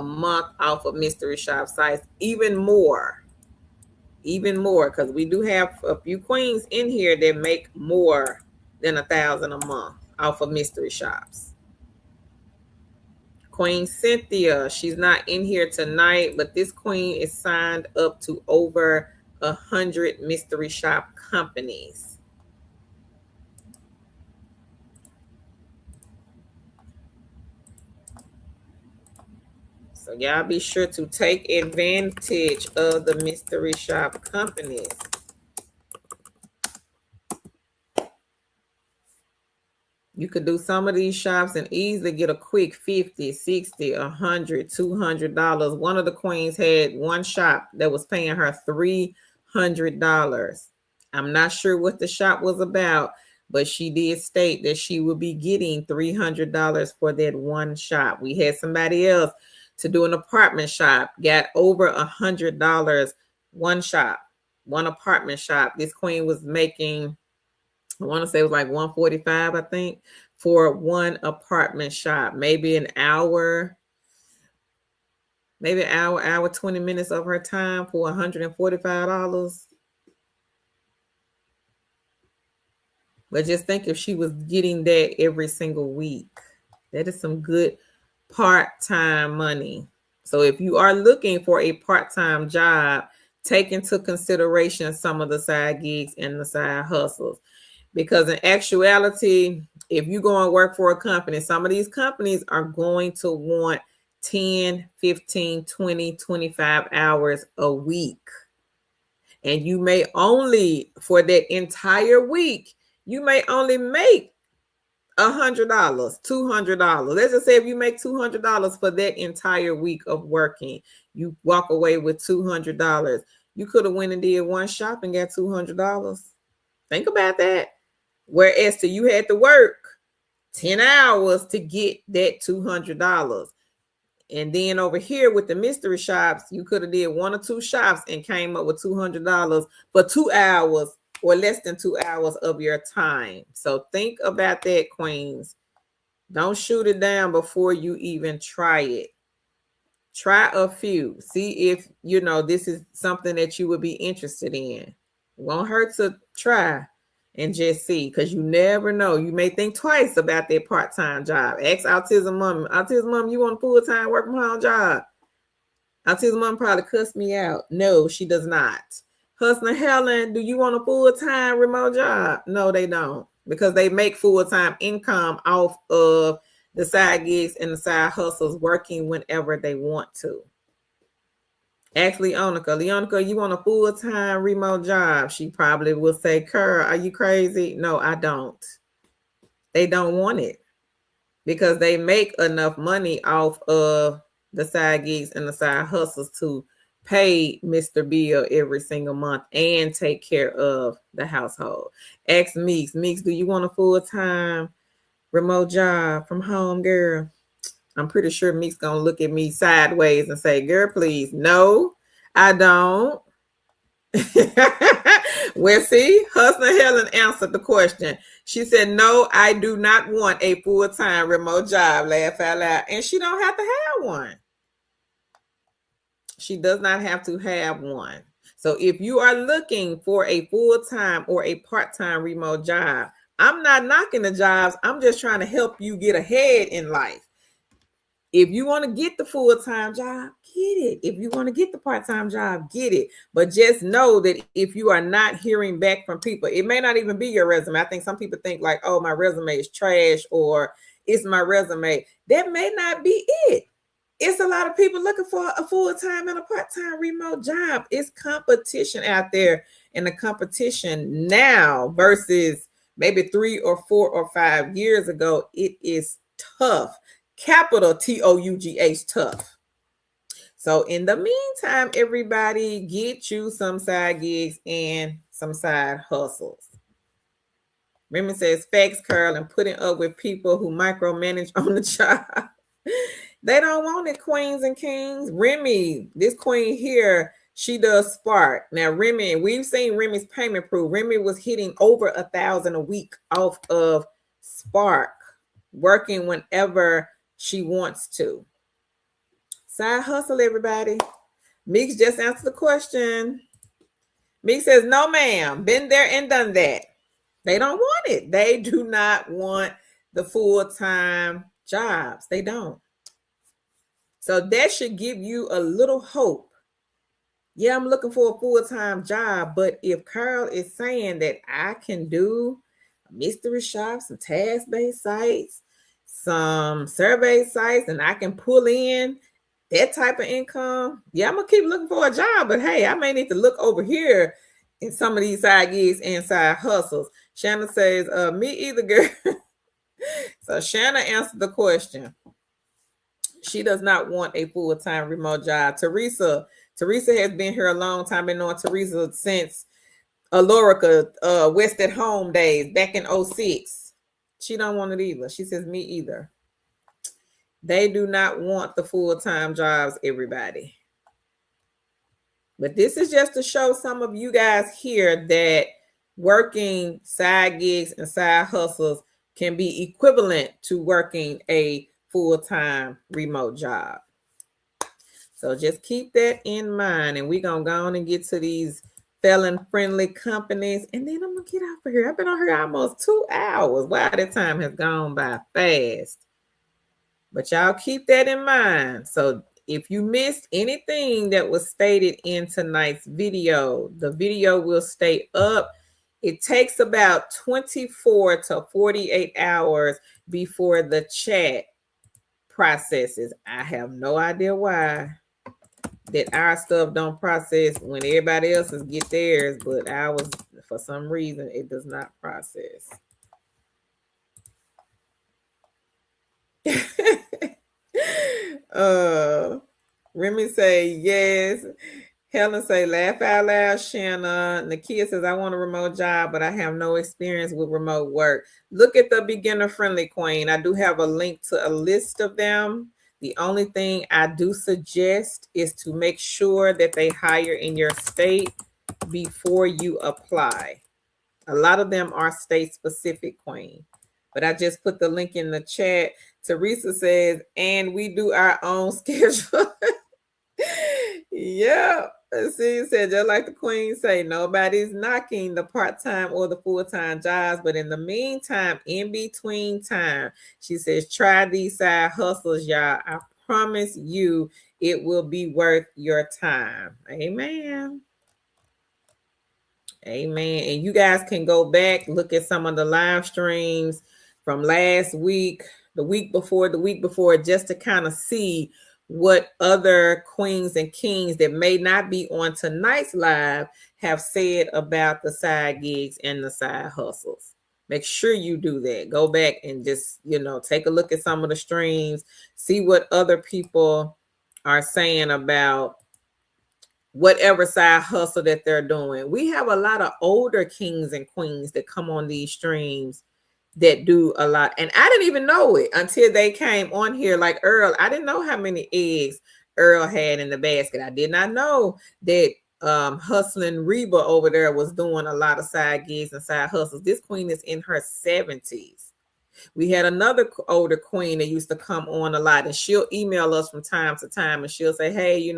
a month off of mystery shop sites, even more, because we do have a few queens in here that make more than $1,000 a month off of mystery shops. Queen Cynthia, she's not in here tonight, but this queen is signed up to over 100 mystery shop companies. So y'all be sure to take advantage of the mystery shop companies. You could do some of these shops and easily get a quick $50, $60, $100, $200. One of the queens had one shop that was paying her $300. I'm not sure what the shop was about, but she did state that she would be getting $300 for that one shop. We had somebody else to do an apartment shop, got over $100, one shop, one apartment shop. This queen was making, I want to say it was like $145, I think, for one apartment shop. Maybe an hour, 20 minutes of her time for $145. But just think if she was getting that every single week. That is some good part-time money. So if you are looking for a part-time job, take into consideration some of the side gigs and the side hustles. Because in actuality, if you go and work for a company, some of these companies are going to want 10, 15, 20, 25 hours a week. And you may only, for that entire week, you may only make $100, $200. Let's just say if you make $200 for that entire week of working, you walk away with $200. You could have went and did one shop and got $200. Think about that. Whereas you had to work 10 hours to get that $200. And then over here with the mystery shops, you could have did one or two shops and came up with $200 for 2 hours or less than 2 hours of your time. So think about that, queens. Don't shoot it down before you even try it. Try a few. See if, this is something that you would be interested in. It won't hurt to try and just see, because you never know. You may think twice about that part-time job. Ask Autism Mom. Autism Mom, you want a full-time work from home job? Autism Mom probably cussed me out. No, she does not. Hustler Helen, do you want a full-time remote job? No, they don't, because they make full-time income off of the side gigs and the side hustles, working whenever they want to. Ask Leonica. Leonica, you want a full-time remote job? She probably will say, Kerr, are you crazy? No, I don't. They don't want it because they make enough money off of the side gigs and the side hustles to pay Mr. Bill every single month and take care of the household. Ask Meeks. Meeks, do you want a full-time remote job from home, girl? I'm pretty sure Meeks gonna look at me sideways and say, girl, please. No, I don't. Well, see, Hustler Helen answered the question. She said, no, I do not want a full-time remote job. Laugh out loud. And she don't have to have one. She does not have to have one. So if you are looking for a full-time or a part-time remote job, I'm not knocking the jobs. I'm just trying to help you get ahead in life. If you want to get the full-time job, get it. If you want to get the part-time job, get it. But just know that if you are not hearing back from people, it may not even be your resume. I think some people think like, oh, my resume is trash or it's my resume. That may not be it. It's a lot of people looking for a full-time and a part-time remote job. It's competition out there, and the competition now versus maybe 3 or 4 or 5 years ago, it is tough. Capital TOUGH, tough. So in the meantime, everybody, get you some side gigs and some side hustles. Remy says, facts, Carl, and putting up with people who micromanage on the job. They don't want it, queens and kings. Remy, this queen here, she does Spark. Now, Remy, we've seen Remy's payment proof. Remy was hitting over 1,000 a week off of Spark, working whenever she wants to. Side hustle, everybody. Meeks just answered the question. Meeks says, no, ma'am. Been there and done that. They don't want it. They do not want the full-time jobs. They don't. So that should give you a little hope. Yeah, I'm looking for a full-time job, but if Carl is saying that I can do a mystery shop, some task-based sites, some survey sites, and I can pull in that type of income, yeah, I'm going to keep looking for a job, but hey, I may need to look over here in some of these side gigs and side hustles. Shanna says, me either, girl. So Shanna answered the question. She does not want a full-time remote job. Teresa has been here a long time. Been knowing Teresa since Alorica West at Home days back in 06. She don't want it either. She says, me either. They do not want the full-time jobs, everybody. But this is just to show some of you guys here that working side gigs and side hustles can be equivalent to working a full-time remote job. So just keep that in mind, and we're going to go on and get to these felon-friendly companies, and then I'm going to get off of here. I've been on here almost 2 hours. Wow, that time has gone by fast. But y'all keep that in mind. So if you missed anything that was stated in tonight's video, the video will stay up. It takes about 24 to 48 hours before the chat processes. I have no idea why that our stuff don't process when everybody else's get theirs, but ours, for some reason, it does not process. Remy say yes. Helen say laugh out loud. Shanna. Nakia says I want a remote job, but I have no experience with remote work. Look at the beginner friendly queen. I do have a link to a list of them. The only thing I do suggest is to make sure that they hire in your state before you apply. A lot of them are state specific, queen. But I just put the link in the chat. Teresa says, and we do our own schedule. Yeah. See, you said, just like the queen say, nobody's knocking the part-time or the full-time jobs. But in the meantime, in between time, she says, try these side hustles, y'all. I promise you it will be worth your time. Amen. Amen. And you guys can go back, look at some of the live streams from last week, the week before, just to kind of see what other queens and kings that may not be on tonight's live have said about the side gigs and the side hustles. Make sure you do that. Go back and just, take a look at some of the streams, see what other people are saying about whatever side hustle that they're doing. We have a lot of older kings and queens that come on these streams that do a lot. And I didn't even know it until they came on here, like Earl. I didn't know how many eggs Earl had in the basket. I did not know that Hustling Reba over there was doing a lot of side gigs and side hustles. This queen is in her 70s. We had another older queen that used to come on a lot, and she'll email us from time to time, and she'll say, hey,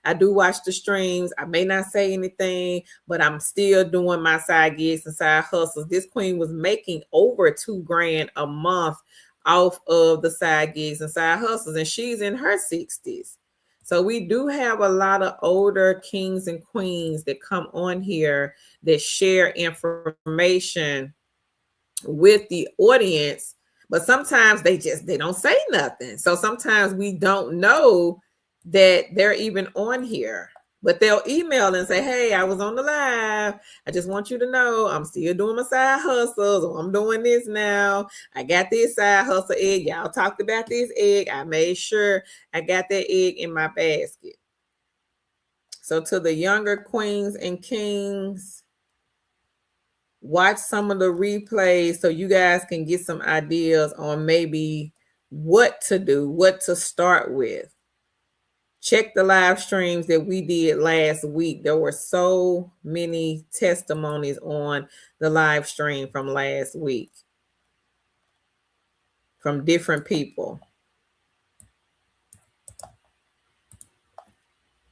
I do watch the streams. I may not say anything, but I'm still doing my side gigs and side hustles. This queen was making over $2,000 a month off of the side gigs and side hustles, and she's in her 60s. So we do have a lot of older kings and queens that come on here that share information with the audience, but sometimes they don't say nothing. So sometimes we don't know that they're even on here, but they'll email and say, hey, I was on the live. I just want you to know I'm still doing my side hustles, or I'm doing this now. I got this side hustle egg. Y'all talked about this egg. I made sure I got that egg in my basket. So to the younger queens and kings, watch some of the replays so you guys can get some ideas on maybe what to do, what to start with. Check the live streams that we did last week. There were so many testimonies on the live stream from last week from different people.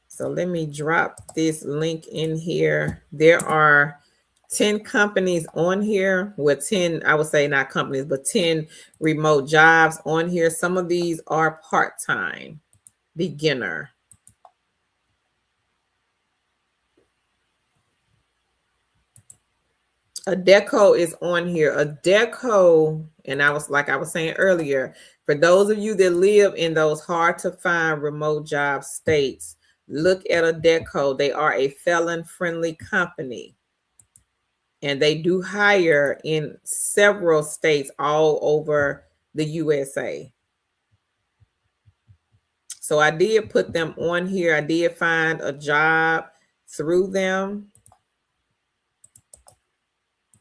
So let me drop this link in here. There are 10 companies on here with 10, I would say not companies, but 10 remote jobs on here. Some of these are part-time, beginner. A deco is on here. A deco, and I was saying earlier, for those of you that live in those hard to find remote job states, look at a deco. They are a felon-friendly company, and they do hire in several states all over the USA. So I did put them on here. I did find a job through them.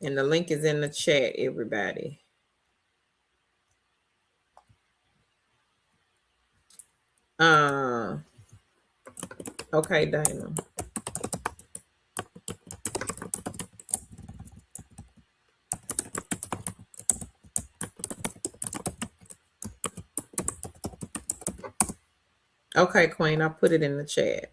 And the link is in the chat, everybody. Okay, Dana. Okay, Queen, I'll put it in the chat.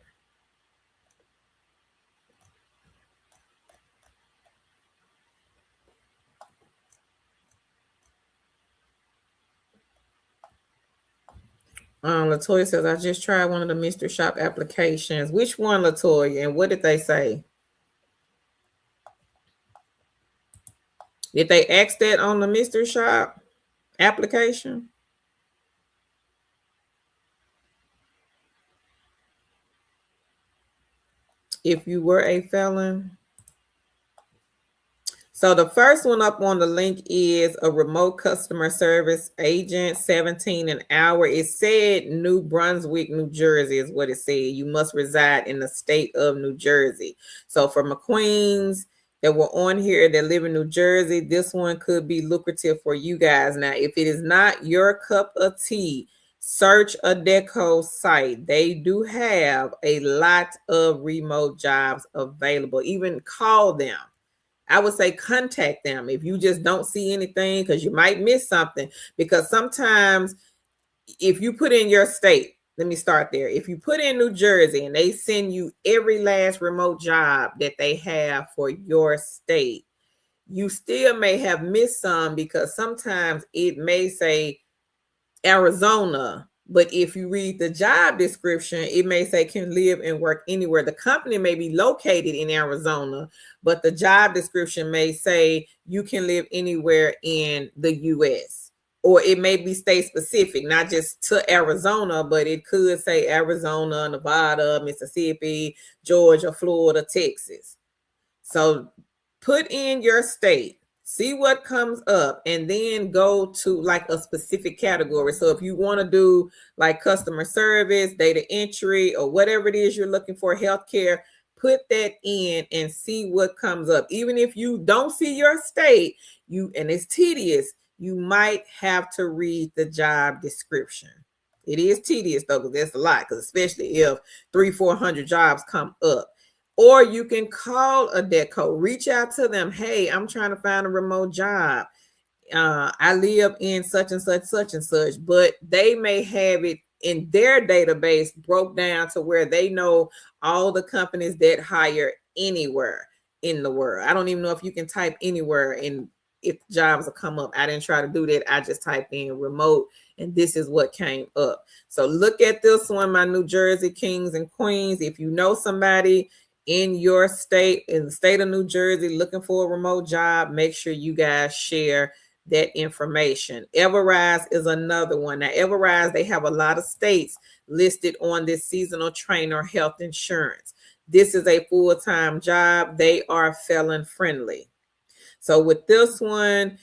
Latoya says, I just tried one of the mystery shop applications. Which one, Latoya? And what did they say? Did they ask that on the mystery shop application? If you were a felon? So the first one up on the link is a remote customer service agent, 17 an hour. It said New Brunswick, New Jersey is what it said. You must reside in the state of New Jersey. So for my queens that were on here that live in New Jersey, this one could be lucrative for you guys. Now, if it is not your cup of tea, search a deco site. They do have a lot of remote jobs available. Even call them. I would say contact them if you just don't see anything, because you might miss something. Because sometimes if you put in your state, let me start there. If you put in New Jersey and they send you every last remote job that they have for your state, you still may have missed some, because sometimes it may say Arizona, but if you read the job description, it may say can live and work anywhere. The company may be located in Arizona, but the job description may say you can live anywhere in the US. Or it may be state specific, not just to Arizona, but it could say Arizona, Nevada, Mississippi, Georgia, Florida, Texas. So put in your state. See what comes up, and then go to like a specific category. So if you want to do like customer service, data entry, or whatever it is you're looking for, healthcare, put that in and see what comes up. Even if you don't see your state, and it's tedious, you might have to read the job description. It is tedious though, because that's a lot, because especially if 300-400 jobs come up. Or you can call a deco, reach out to them. Hey, I'm trying to find a remote job. I live in such and such, but they may have it in their database broke down to where they know all the companies that hire anywhere in the world. I don't even know if you can type anywhere and if jobs will come up. I didn't try to do that. I just typed in remote and this is what came up. So look at this one, my New Jersey kings and queens. If you know somebody in your state, in the state of New Jersey, looking for a remote job, make sure you guys share that information. Everrise is another one. Now, Everrise, they have a lot of states listed on this seasonal trainer health insurance. This is a full-time job. They are felon-friendly. So with this one,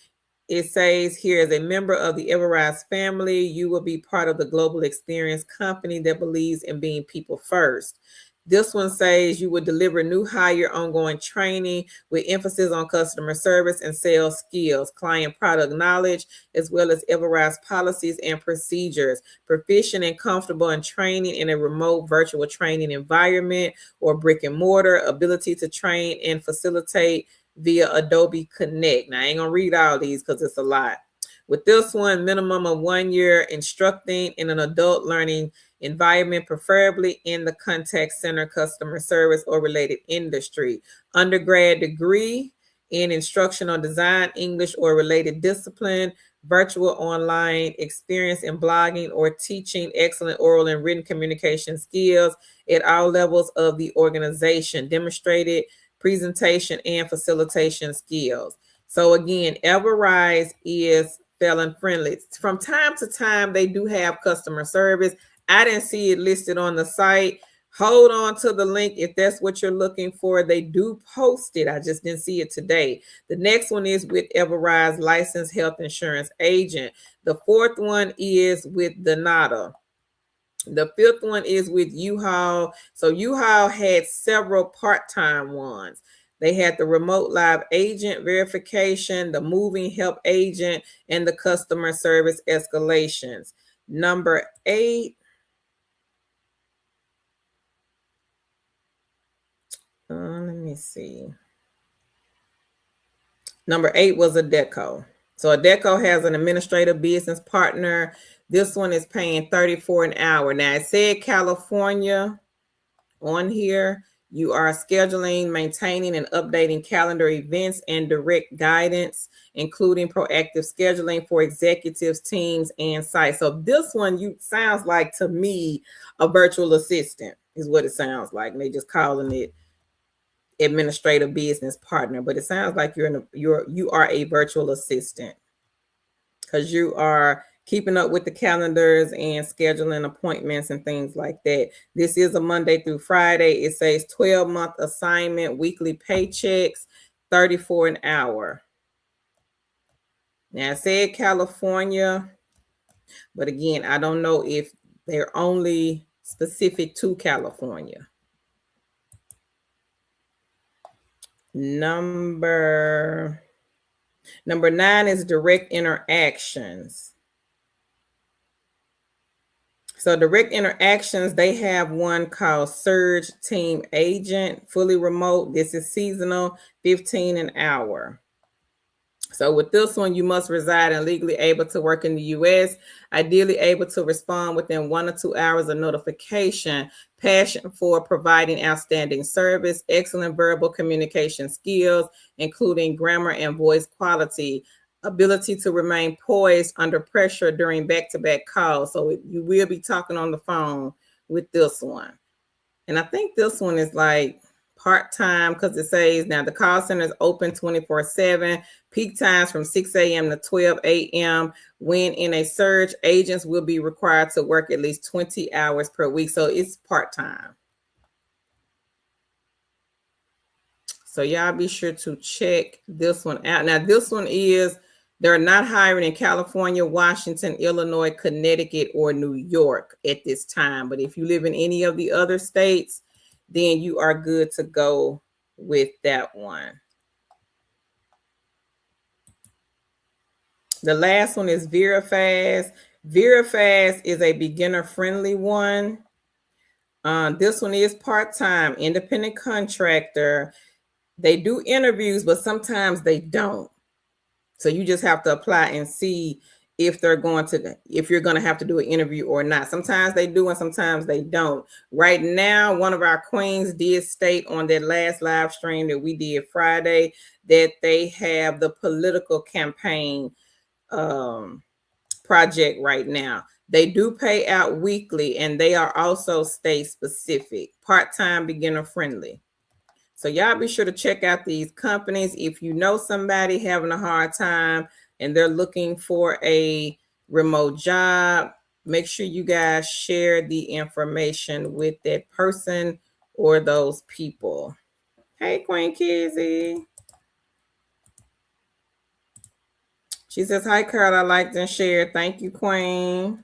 it says here, as a member of the Everrise family, you will be part of the global experience company that believes in being people first. This one says you will deliver new hire ongoing training with emphasis on customer service and sales skills, client product knowledge, as well as Everrise policies and procedures, proficient and comfortable in training in a remote virtual training environment or brick and mortar, ability to train and facilitate via Adobe Connect. Now, I ain't gonna read all these because it's a lot. With this one, minimum of 1 year instructing in an adult learning environment, preferably in the contact center, customer service, or related industry. Undergrad degree in instructional design, English, or related discipline. Virtual online experience in blogging or teaching, excellent oral and written communication skills at all levels of the organization. Demonstrated presentation and facilitation skills. So again, Everrise is felon-friendly. From time to time, they do have customer service. I didn't see it listed on the site. Hold on to the link if that's what you're looking for. They do post it. I just didn't see it today. The next one is with Everrise licensed health insurance agent. The fourth one is with Donata. The fifth one is with U-Haul. So U-Haul had several part-time ones. They had the remote live agent verification, the moving help agent, and the customer service escalations. Number 8. Let me see. Number 8 was a deco. So a deco has an administrative business partner. This one is paying $34 an hour. Now it said California on here. You are scheduling, maintaining, and updating calendar events and direct guidance, including proactive scheduling for executives, teams, and sites. So this one sounds like to me a virtual assistant is what it sounds like. And they just calling it administrative business partner, but it sounds like you are a virtual assistant because you are keeping up with the calendars and scheduling appointments and things like that. This is a Monday through Friday. It says 12-month assignment, weekly paychecks, $34 an hour. Now I said California, but again, I don't know if they're only specific to California. Number 9 is direct interactions. So direct interactions, they have one called Surge Team Agent, fully remote. This is seasonal, $15 an hour. So with this one, you must reside and legally able to work in the U.S., ideally able to respond within 1 or 2 hours of notification, passion for providing outstanding service, excellent verbal communication skills, including grammar and voice quality, ability to remain poised under pressure during back-to-back calls. So you will be talking on the phone with this one. And I think this one is like part-time because it says now the call center is open 24/7, peak times from 6 a.m. to 12 a.m. When in a surge, agents will be required to work at least 20 hours per week. So it's part-time. So y'all be sure to check this one out. Now this one is, they're not hiring in California, Washington, Illinois, Connecticut, or New York at this time. But if you live in any of the other states, then you are good to go with that one. The last one is VeriFast. VeriFast is a beginner-friendly one. This one is part-time, independent contractor. They do interviews, but sometimes they don't. So you just have to apply and see if you're going to have to do an interview or not. Sometimes they do and sometimes they don't. Right now, one of our queens did state on that last live stream that we did Friday that they have the political campaign project right now. They do pay out weekly and they are also state specific, part-time, beginner friendly. So y'all be sure to check out these companies. If you know somebody having a hard time and they're looking for a remote job, make sure you guys share the information with that person or those people. Hey, Queen Kizzy. She says, hi, Carl. I liked and shared. Thank you, Queen.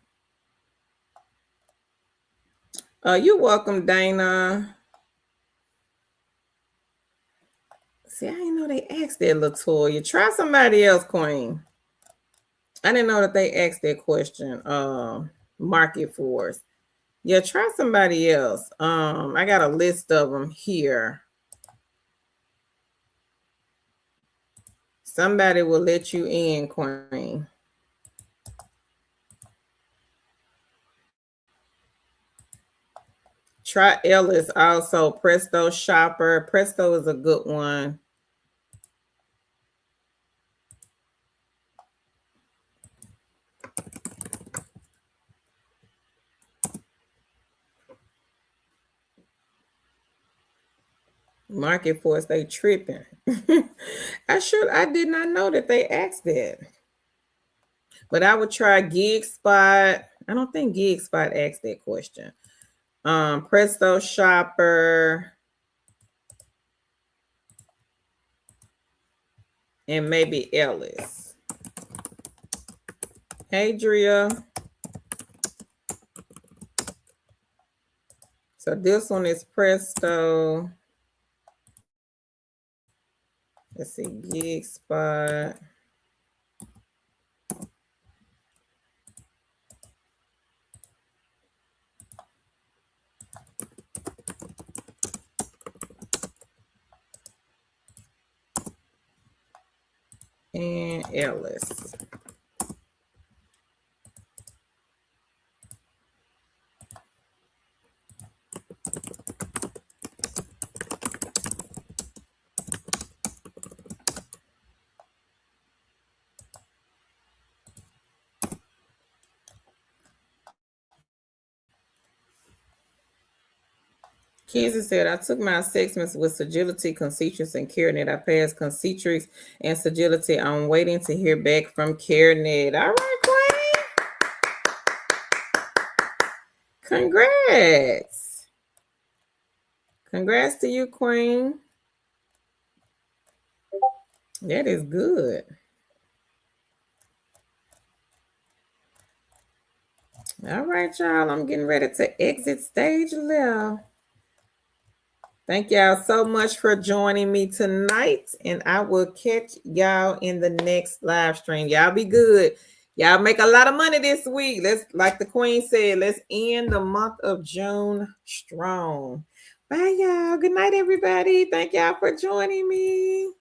You're welcome, Dana. See, I didn't know they asked that, Latoya. Try somebody else, Queen. I didn't know that they asked that question. Market force. Yeah, try somebody else. I got a list of them here. Somebody will let you in, Queen. Try Ellis also. Presto Shopper. Presto is a good one. Market force, they tripping. I did not know that they asked that. But I would try Gig Spot. I don't think Gig Spot asked that question. Presto Shopper. And maybe Ellis. Hey, Drea. So this one is Presto. Let's see, Gig Spot. And Ellis. Kizzy said, I took my assessments with Suitability, Concentrix, and CareNet. I passed Concentrix and Suitability. I'm waiting to hear back from CareNet. All right, Queen. Congrats. Congrats to you, Queen. That is good. All right, y'all. I'm getting ready to exit stage left. Thank y'all so much for joining me tonight. And I will catch y'all in the next live stream. Y'all be good. Y'all make a lot of money this week. Let's, like the Queen said, let's end the month of June strong. Bye, y'all. Good night, everybody. Thank y'all for joining me.